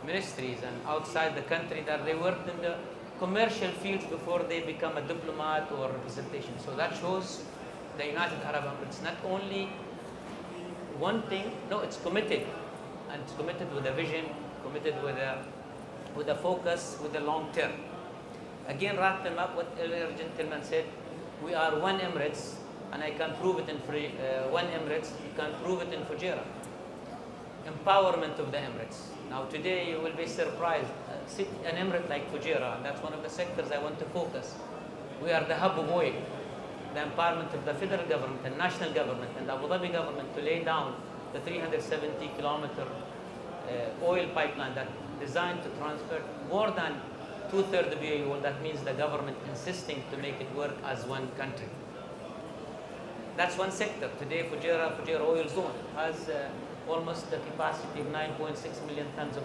ministries and outside the country that they worked in the commercial fields before they become a diplomat or representation. So that shows the United Arab Emirates not only one thing, no, it's committed, and it's committed with a vision, committed with a focus, with the long term. Again, wrapping up what earlier gentleman said, we are one Emirates, and I can prove it in one Emirates, you can prove it in Fujairah. Empowerment of the Emirates. Now today you will be surprised, an Emirate like Fujairah, and that's one of the sectors I want to focus. We are the hub of oil. The empowerment of the federal government and national government and the Abu Dhabi government to lay down the 370-kilometer oil pipeline that designed to transfer more than 2/3 of UAE oil. That means the government insisting to make it work as one country. That's one sector. Today Fujairah oil zone has almost the capacity of 9.6 million tons of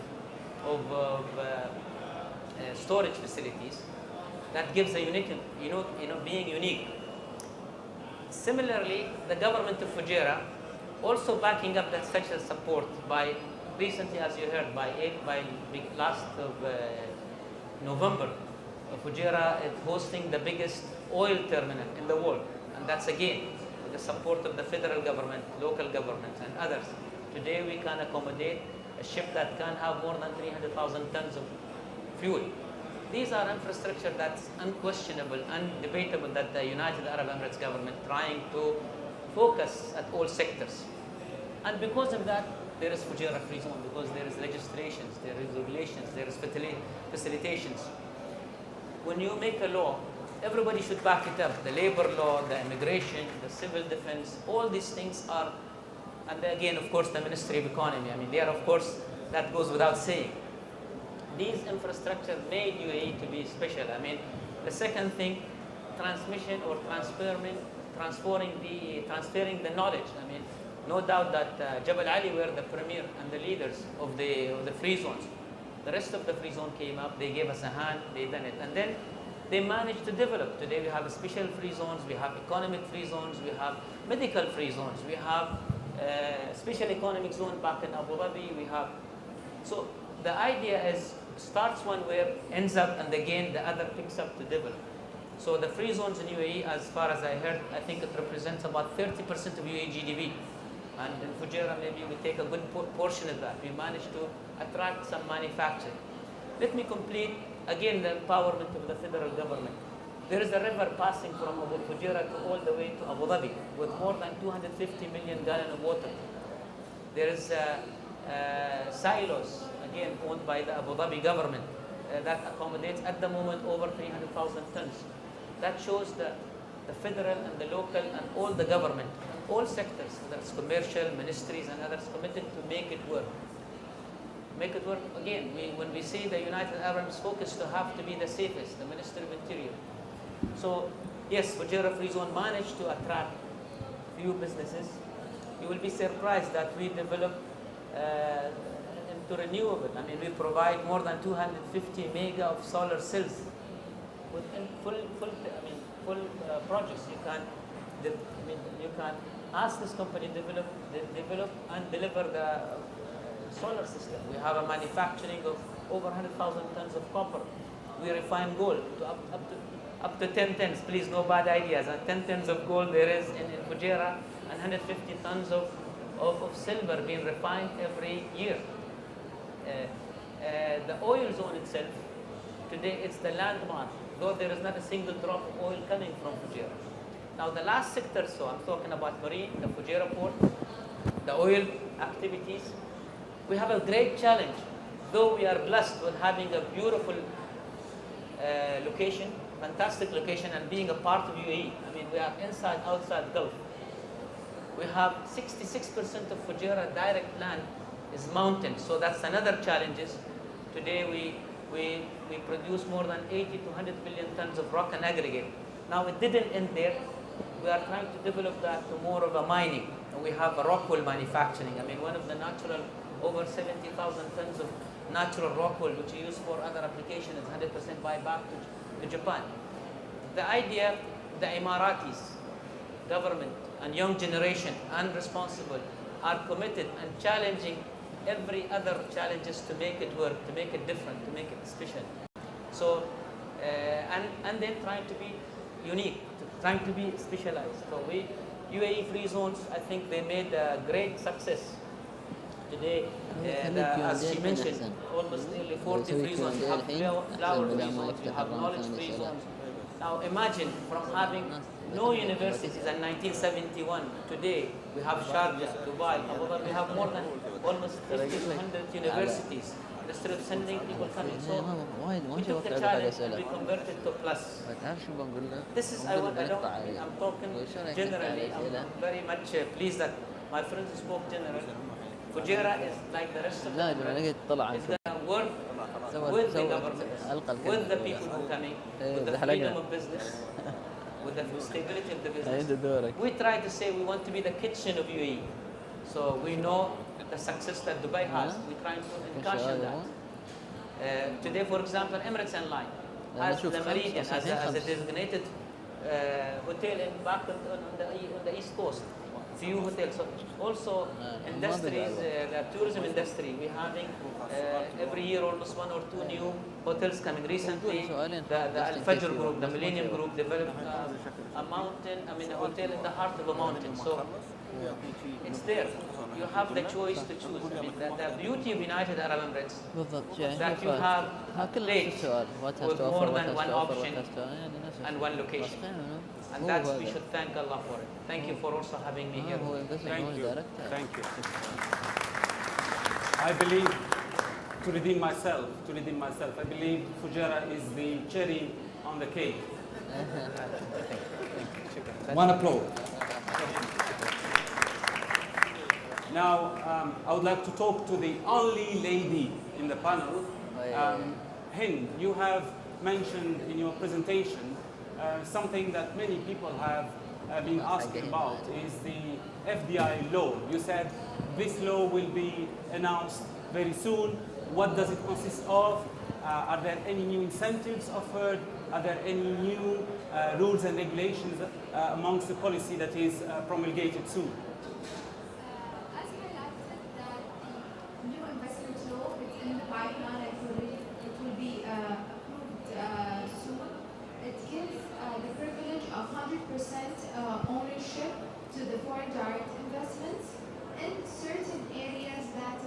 storage facilities. That gives a unique, being unique. Similarly, the government of Fujairah Also backing up that such a support by recently, as you heard, by last of November, Fujairah is hosting the biggest oil terminal in the world, and that's again with the support of the federal government, local governments, and others. Today we can accommodate a ship that can have more than 300,000 tons of fuel. These are infrastructure that's unquestionable, undebatable, that the United Arab Emirates government trying to focus at all sectors. And because of that, there is Fujairah free zone, because there is legislations, there is regulations, there is facilitations. When you make a law, everybody should back it up. The labor law, the immigration, the civil defense, all these things are, and again, of course, the Ministry of Economy. I mean, there, of course, that goes without saying. These infrastructure made UAE to be special. I mean, the second thing, transmission or transferring the knowledge. I mean, no doubt that Jabal Ali were the premier and the leaders of the free zones. The rest of the free zone came up, they gave us a hand, they done it. And then they managed to develop. Today we have special free zones, we have economic free zones, we have medical free zones, we have special economic zone back in Abu Dhabi, we have. So the idea is, starts one where, ends up, and again the other picks up to develop. So the free zones in UAE, as far as I heard, I think it represents about 30% of UAE GDP. And in Fujairah, maybe we take a good portion of that. We managed to attract some manufacturing. Let me complete, again, the empowerment of the federal government. There is a river passing from Fujairah to all the way to Abu Dhabi with more than 250 million gallons of water. There is silos, again, owned by the Abu Dhabi government that accommodates at the moment over 300,000 tons. That shows the federal and the local and all the government, all sectors, whether it's commercial, ministries and others, committed to make it work. Make it work. Again, when we say the United Arab Emirates focus to have to be the safest, the Ministry of Interior. So yes, Fujairah Free Zone managed to attract few businesses. You will be surprised that we develop into renewable. I mean, we provide more than 250 mega of solar cells with full projects. You can ask this company develop and deliver the solar system. We have a manufacturing of over 100,000 tons of copper. We refine gold to up to 10 tons. Please, no bad ideas. And 10 tons of gold there is in Fujairah, and 150 tons of silver being refined every year. The oil zone itself, today it's the landmark, though there is not a single drop of oil coming from Fujairah. Now the last sector, so I'm talking about marine, the Fujairah port, the oil activities. We have a great challenge, though we are blessed with having a beautiful location, fantastic location, and being a part of UAE. I mean, we are inside, outside Gulf. We have 66% of Fujairah direct land is mountain, so that's another challenge. Today we produce more than 80 to 100 billion tons of rock and aggregate. Now it didn't end there. We are trying to develop that to more of a mining. And we have a rock wool manufacturing. I mean, one of the natural, over 70,000 tons of natural rock wool, which we use for other applications, is 100% buy back to Japan. The idea, the Emiratis, government and young generation and responsible are committed and challenging every other challenges to make it work, to make it different, to make it special. So, and then trying to be unique, trying to be specialized. So UAE free zones, I think they made a great success. Today, as she mentioned, almost nearly 40 free zones. You have flower free zones, you have knowledge free zones. Now imagine from having no universities in 1971, today we have Sharjah, Dubai, Abu Dhabi, we have more than almost 50 to 100 universities. Instead of sending people coming, so we took the challenge and we converted to plus. This is, I'm talking generally, I'm very much pleased that my friends spoke generally. Fujairah is like the rest of the world. It's going to work with the government, with the people who are coming, with the freedom of business, with the stability of the business. We try to say we want to be the kitchen of UAE. So we know the success that Dubai has. We try to encash that. Today, for example, Emirates Airline has the Meridian as a designated hotel back on the East Coast. few hotels. So also industries, the tourism industry, we're having every year almost 1 or 2 new hotels coming. Recently, the Al Fajr group, the Millennium group developed a mountain, a hotel in the heart of a mountain. So it's there. You have the choice to choose. I mean, the beauty of United Arab Emirates بالضبط يعني that you have كل place السؤال what has with to offer more what than has one to offer what option has to يعني نفس and one location. And that's we should thank Allah for it. Thank you for also having me here. هو investment Thank هو you. director. Thank you. I believe, to redeem myself, I believe Fujairah is the cherry on the cake. One applause. Now, I would like to talk to the only lady in the panel. Hind, you have mentioned in your presentation something that many people have been asking about is the FDI law. You said this law will be announced very soon. What does it consist of? Are there any new incentives offered? Are there any new rules and regulations amongst the policy that is promulgated soon? As highlighted that the new investment law is in the pipeline and it will be approved soon. It gives the privilege of 100% ownership to the foreign direct investments in certain areas that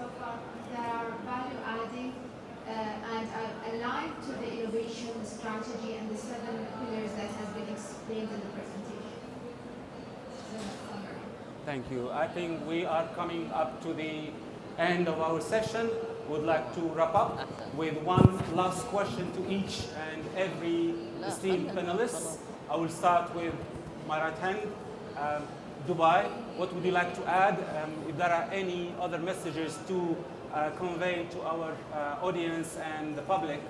are value adding and are aligned to the innovation strategy and the 7 pillars that has been explained in the presentation. Thank you. I think we are coming up to the end of our session. Would like to wrap up with one last question to each and every esteemed panelist. I will start with my right hand. Dubai, what would you like to add? If there are any other messages to convey to our audience and the public,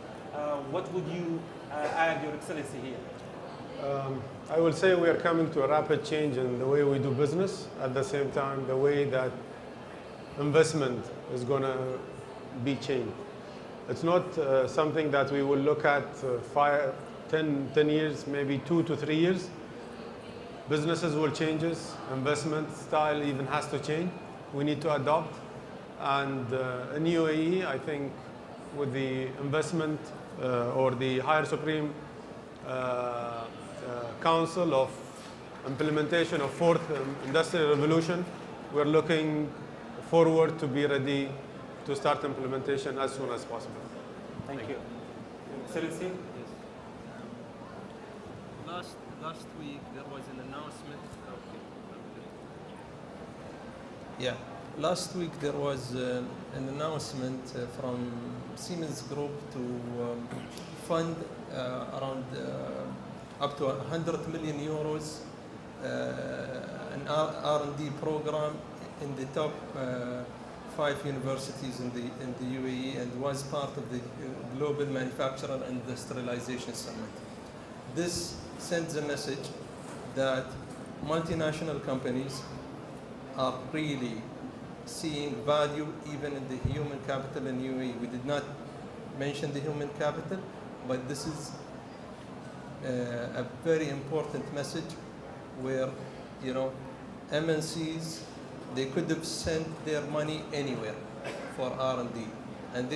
what would you add, Your Excellency, here? I will say we are coming to a rapid change in the way we do business. At the same time, the way that investment is going to be changed. It's not something that we will look at 10 years, maybe 2 to 3 years. Businesses will change, investment style even has to change. We need to adopt. And in UAE, I think with the investment or the Higher Supreme Council of implementation of 4th Industrial Revolution, we're looking forward to be ready to start implementation as soon as possible. Thank you. Excellency? Last week there was an announcement. Yeah, last week there was an announcement from Siemens Group to fund around up to 100 million euros an R&D program in the top 5 universities in the UAE and was part of the Global Manufacturer Industrialization Summit. This sends a message that multinational companies are really seeing value even in the human capital in UAE. We did not mention the human capital, but this is a very important message where, you know, MNCs, they could have sent their money anywhere for R&D. And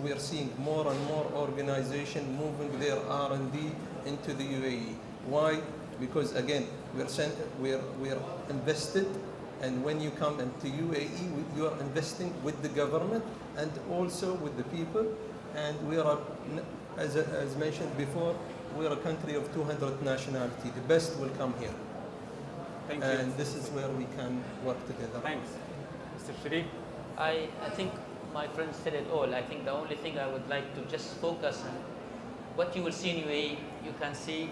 we are seeing more and more organization moving their R&D into the UAE. Why? Because again, we're invested, and when you come into UAE, you are investing with the government and also with the people. And we are, as mentioned before, we are a country of 200 nationality. The best will come here. Thank you. And this is where we can work together. Thanks. Mr. Sharif? I think my friend said it all. I think the only thing I would like to just focus on, what you will see in UAE, you can see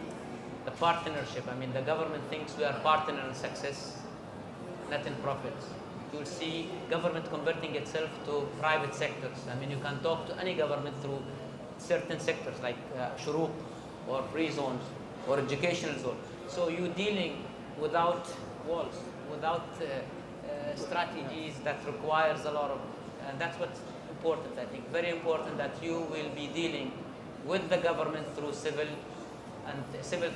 the partnership. I mean, the government thinks we are partner in success, not in profits. You will see government converting itself to private sectors. I mean, you can talk to any government through certain sectors like shuruq or free zones or educational zones. So you're dealing without walls, without strategies that requires a lot of, and that's what's important, I think. Very important that you will be dealing with the government through civil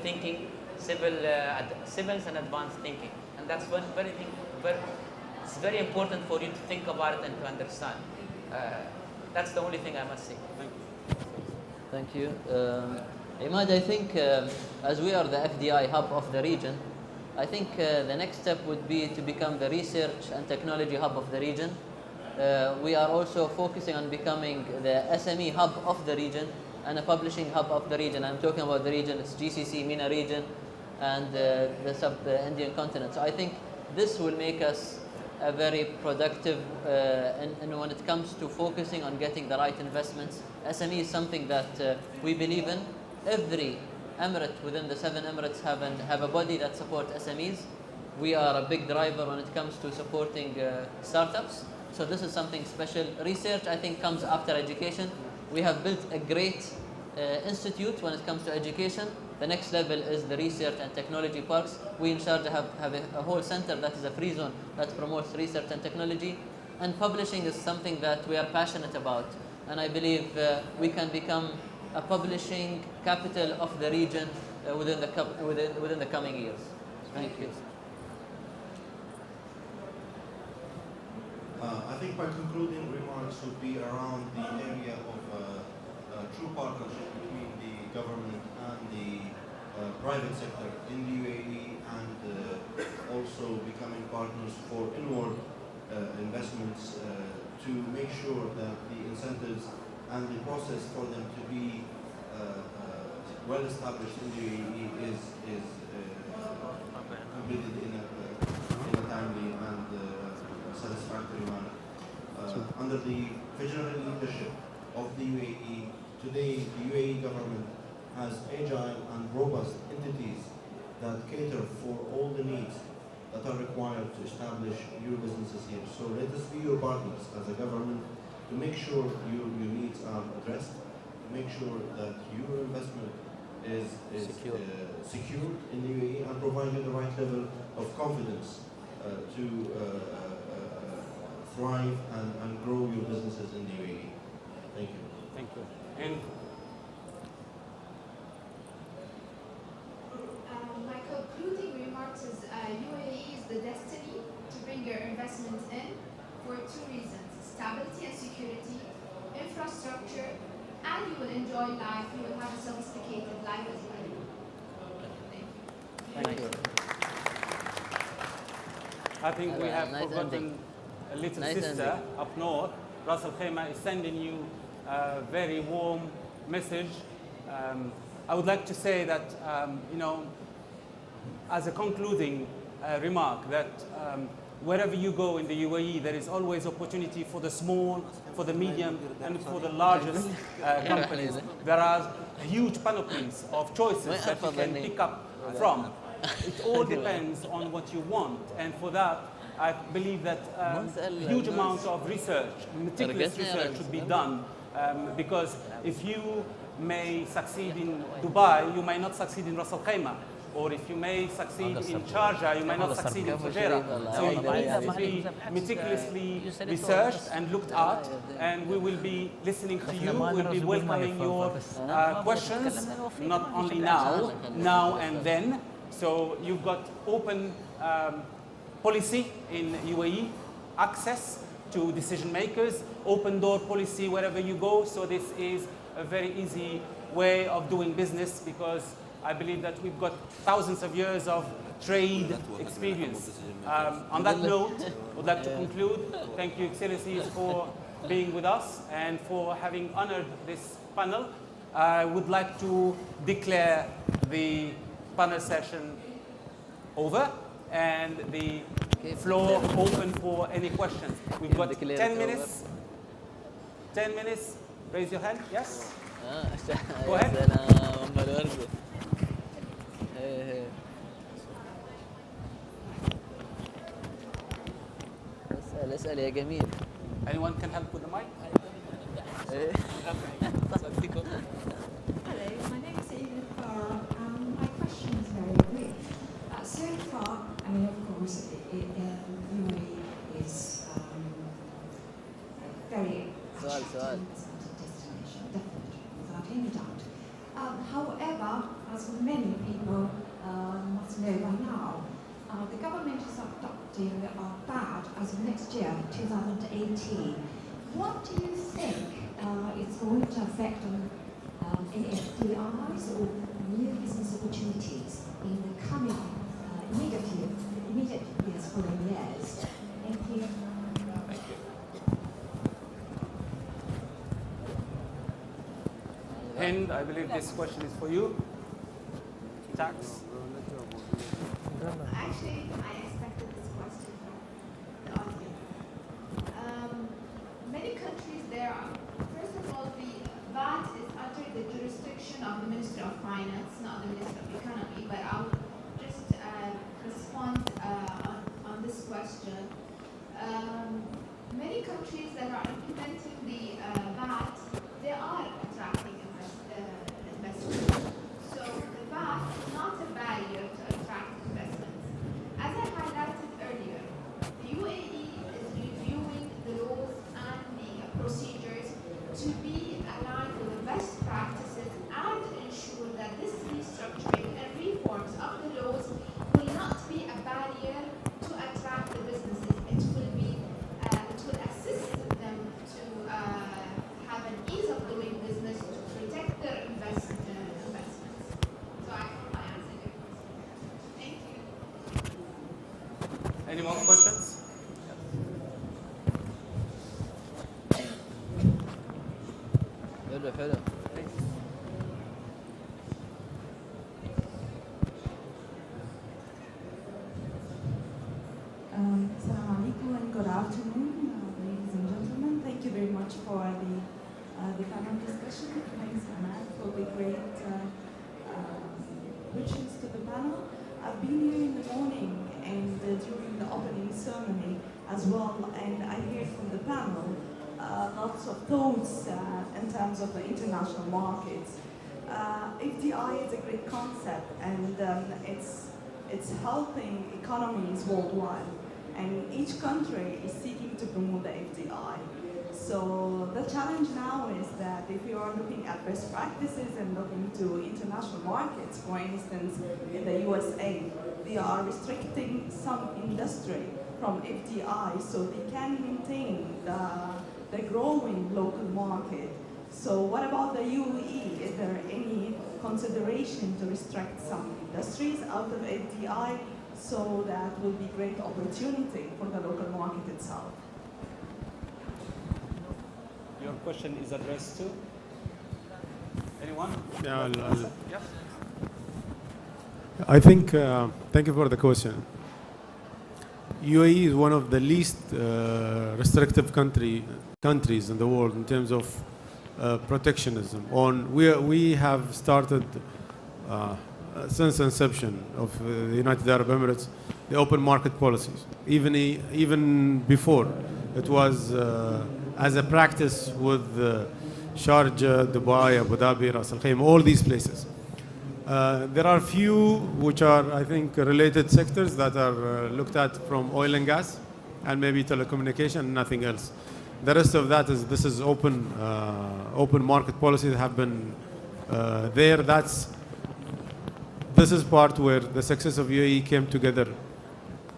thinking, civils and advanced thinking. And that's one it's very important for you to think about it and to understand. That's the only thing I must say. Thank you. Imad, I think as we are the FDI hub of the region, I think the next step would be to become the research and technology hub of the region. We are also focusing on becoming the SME hub of the region and a publishing hub of the region. I'm talking about the region, it's GCC, MENA region, and the sub-Indian continent. So I think this will make us a very productive, and when it comes to focusing on getting the right investments, SME is something that we believe in. Every emirate within the 7 emirates have a body that supports SMEs. We are a big driver when it comes to supporting startups. So this is something special. Research, I think, comes after education. We have built a great institute when it comes to education. The next level is the research and technology parks. We in Sharjah have a whole center that is a free zone that promotes research and technology. And publishing is something that we are passionate about. And I believe we can become a publishing capital of the region within the coming years. Thank you. I think my concluding remarks would be around the area of true partnership between the government and the private sector in the UAE, and also becoming partners for inward investments to make sure that the incentives and the process for them to be well established in the UAE is completed in a timely and satisfactory manner. Under the visionary leadership of the UAE, today the UAE government has agile and robust entities that cater for all the needs that are required to establish your businesses here. So let us be your partners as a government to make sure your needs are addressed, to make sure that your investment is secured in the UAE and provide you the right level of confidence to thrive and grow your businesses in the UAE. Thank you. Thank you. And my concluding remarks is UAE is the destiny to bring your investment in for 2 reasons: stability and security, infrastructure, and you will enjoy life. You will have a sophisticated life as well. Thank you. I think we have nice forgotten ending. a little Nice sister ending. up north. Ras Al Khaimah is sending you a very warm message. I would like to say that, as a concluding remark, that wherever you go in the UAE, there is always opportunity for the small, for the medium, and for the largest companies. There are huge panoplies of choices that you can pick up from. It all depends on what you want, and for that, I believe that a huge amount of research, meticulous research, should be done, because if you may succeed in Dubai, you may not succeed in Ras Al Khaimah. Or if you may succeed in Sharjah, you may not succeed in Fujairah. So it needs to be meticulously researched and looked at, and we will be listening to you. We'll be welcoming your questions, not only now and then. So you've got open policy in UAE, access to decision makers, open door policy wherever you go. So this is a very easy way of doing business, because I believe that we've got thousands of years of trade experience. On that note, I would like to conclude. Thank you, Excellencies, for being with us and for having honored this panel. I would like to declare the panel session over and the floor open for any questions. We've got 10 minutes. 10 minutes. Raise your hand. Yes? Go ahead. اسأل يا جميل. Anyone can help with the mic? Hello, my name is Eva Farr. My question is very brief. So far, I mean, of course, UAE is a very attractive destination, definitely, without any doubt. However, as many people must know by now, the government is adopting that as of next year, 2018. What do you think is going to affect on any FDIs or new business opportunities in the coming immediate years, following years? Thank you. Thank you. Hind, I believe this question is for you. Tax. Actually, I expected this question from the audience. Many countries there are, first of all, the VAT is under the jurisdiction of the Ministry of Finance, not the Ministry of Economy, but I'll just respond on this question. Many countries that are implementing the VAT, they are attracting investment. So the VAT is not a barrier to attract investments. As I highlighted earlier, the UAE is reviewing the laws and the procedures to be aligned with the best practices and ensure that this restructuring and reforms of the laws will not be a barrier to attract the businesses. It will assist them to have an ease of doing business, to protect their investments. So I hope I answered your question. Thank you. Any more questions? حلو. Assalamu alaikum and good afternoon, ladies and gentlemen. Thank you very much for the panel discussion. Thanks, Ahmad, for the great wishes to the panel. I've been here in the morning and during the opening ceremony as well, and I heard from the panel lots of thoughts in terms of the international markets. FDI is a great concept, and it's helping economies worldwide, and each country is seeking to promote the FDI. So the challenge now is that if you are looking at best practices and looking to international markets, for instance, in the USA, they are restricting some industry from FDI so they can maintain the growing local market. So what about the UAE? Is there any consideration to restrict some industries out of FDI so that will be great opportunity for the local market itself? Your question is addressed to anyone? Yeah, Yes. I think, thank you for the question. UAE is one of the least restrictive countries in the world in terms of protectionism. We have started since inception of the United Arab Emirates the open market policies. Even before, it was as a practice with Sharjah, Dubai, Abu Dhabi, Ras Al Khaimah, all these places. There are few which are, I think, related sectors that are looked at from oil and gas and maybe telecommunication, nothing else. The rest of that is open market policies that have been there. This is part where the success of UAE came together.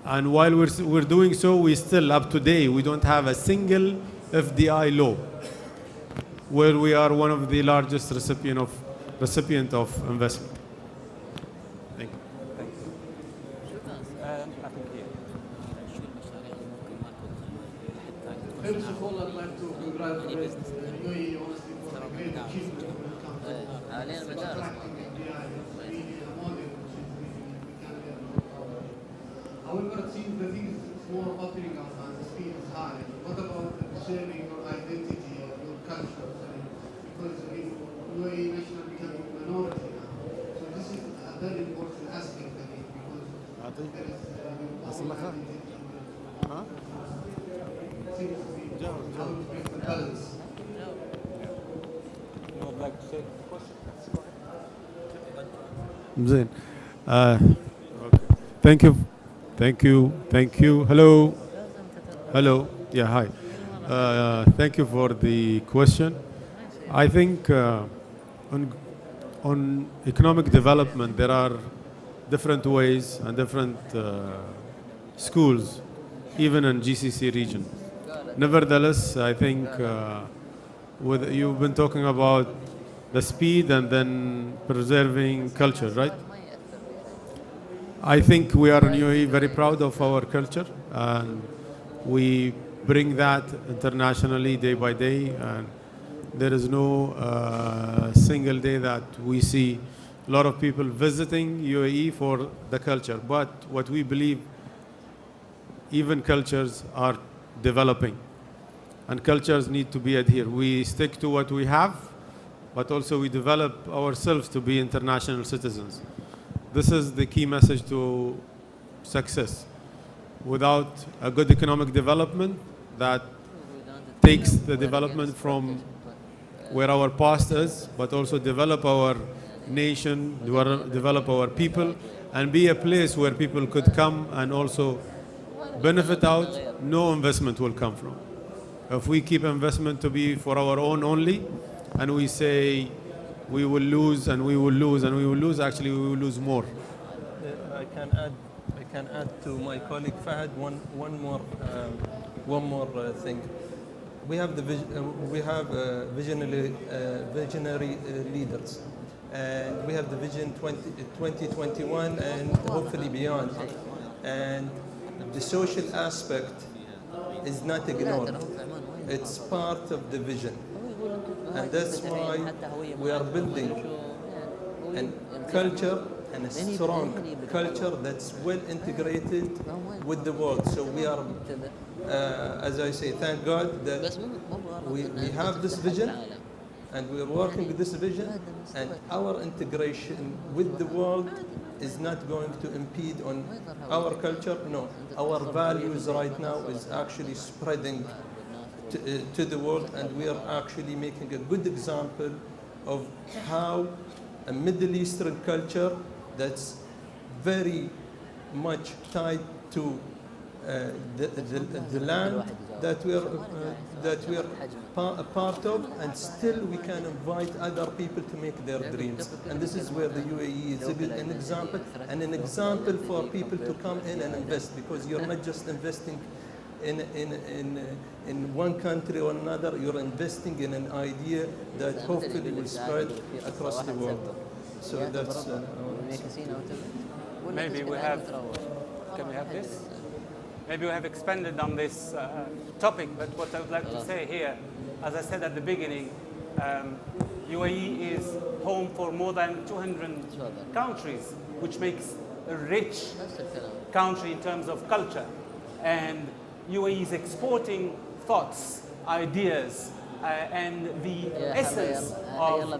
And while we're doing so, we still, up to date, we don't have a single FDI law where we are one of the largest recipient of investment. Thank you. I think here. First of all, I'd like to congratulate UAE honestly for a great achievement when it comes to attracting FDI. It's really a model which is we can learn from. However, it seems the thing is more opening up and the speed is high. What about preserving your identity, your culture? Because UAE national becoming a minority now. So this is a very important aspect, I think, because there is identity. Seems to be how to bring the balance. You would like to say a question? Zain. Thank you. Hello. Yeah, hi. Thank you for the question. I think on economic development, there different ways and different schools, even in GCC region. Nevertheless, I think you've been talking about the speed and then preserving culture, right? I think we are in UAE very proud of our culture, and we bring that internationally day by day, and there is no single day that we see a lot of people visiting UAE for the culture. But what we believe, even cultures are developing, and cultures need to be adhered. We stick to what we have, but also we develop ourselves to be international citizens. This is the key message to success. Without a good economic development that takes the development from where our past is, but also develop our nation, develop our people, and be a place where people could come and also benefit out, no investment will come from. If we keep investment to be for our own only, and we say we will lose and we will lose and we will lose, actually we will lose more. I can add to my colleague Fahad one more thing. We have visionary leaders, and we have the vision 2021 and hopefully beyond. And the social aspect is not ignored. It's part of the vision. And that's why we are building a culture and a strong culture that's well integrated with the world. So we are, as I say, thank God that we have this vision, and we are working with this vision, and our integration with the world is not going to impede on our culture. No, our values right now is actually spreading to the world, and we are actually making a good example of how a Middle Eastern culture that's very much tied to the land that we are a part of, and still we can invite other people to make their dreams. And this is where the UAE is an example, and an example for people to come in and invest, because you're not just investing in one country or another, you're investing in an idea that hopefully will spread across the world. So that's maybe we have, can we have this? Maybe we have expanded on this topic, but what I would like to say here, as I said at the beginning, UAE is home for more than 200 countries, which makes a rich country in terms of culture. And UAE is exporting thoughts, ideas, and the essence of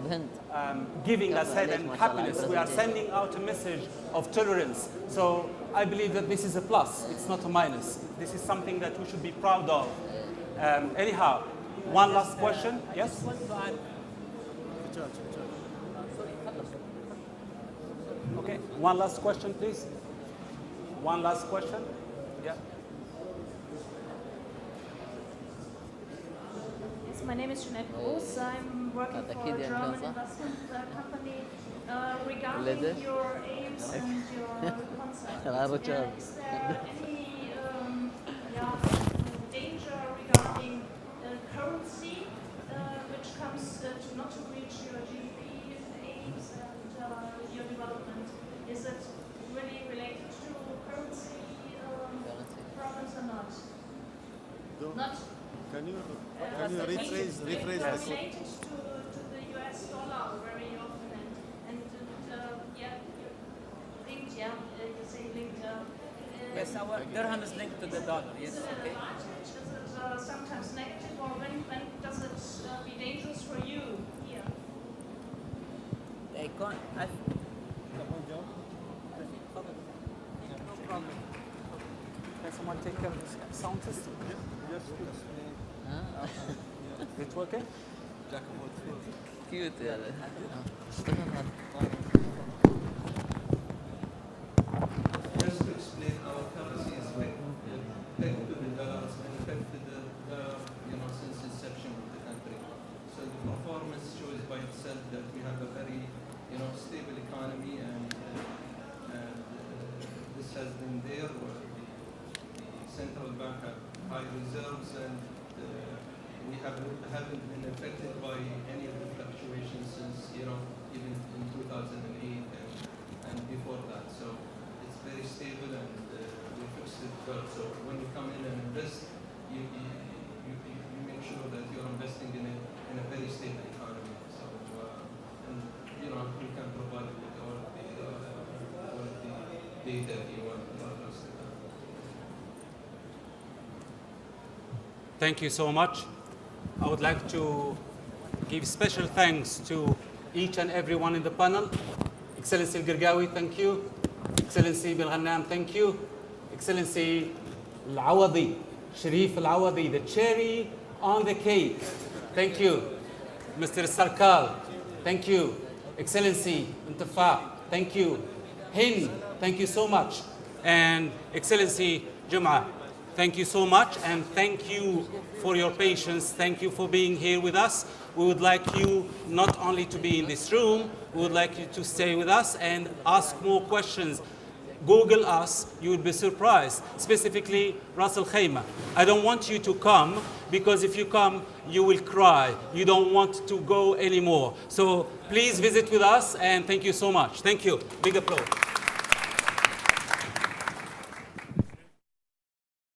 giving us head and happiness. We are sending out a message of tolerance. So I believe that this is a plus, it's not a minus. This is something that we should be proud of. Anyhow, one last question. Yes? Okay, one last question, please. One last question. Yeah. Yes, my name is Jeanette Groß. I'm working for a German investment company. Regarding your aims and your concepts, is there any danger regarding currency which comes to not to reach your GDP aims and your development? Is it really related to currency problems or not? Not. Can you rephrase the question? Related to the US dollar very often, and linked, you say linked. Yes, our dirham is linked to the dollar. Yes. Is it an advantage? Is it sometimes negative, or when does it be dangerous for you here? They can't. No problem. Can someone take care of this sound system? Yes. It's working? Cute. Just to explain, our currency is pegged to the dollars and pegged to the since inception of the country. So the performance shows by itself that we have a very stable economy, and and we haven't been affected by any of the fluctuations since, even in 2008 and before that. So it's very stable, and we fixed it well. So when you come in and invest, you make sure that you're investing in a very stable economy. So we can provide you with all of the data if you want. Thank you so much. I would like to give special thanks to each and everyone in the panel. Excellency Al-Girgawi, thank you. Excellency Bil-Ghannam, thank you. Excellency Al-Awadi, Sharif Al-Awadi, the cherry on the cake. Thank you. Mr. Sarkal, thank you. Excellency Intifa, thank you. Hind, thank you so much. And Excellency Jum'a, thank you so much, and thank you for your patience. Thank you for being here with us. We would like you not only to be in this room, we would like you to stay with us and ask more questions. Google us, you would be surprised, specifically Ras Al Khaimah. I don't want you to come, because if you come, you will cry. You don't want to go anymore. So please visit with us, and thank you so much. Thank you. Big applause.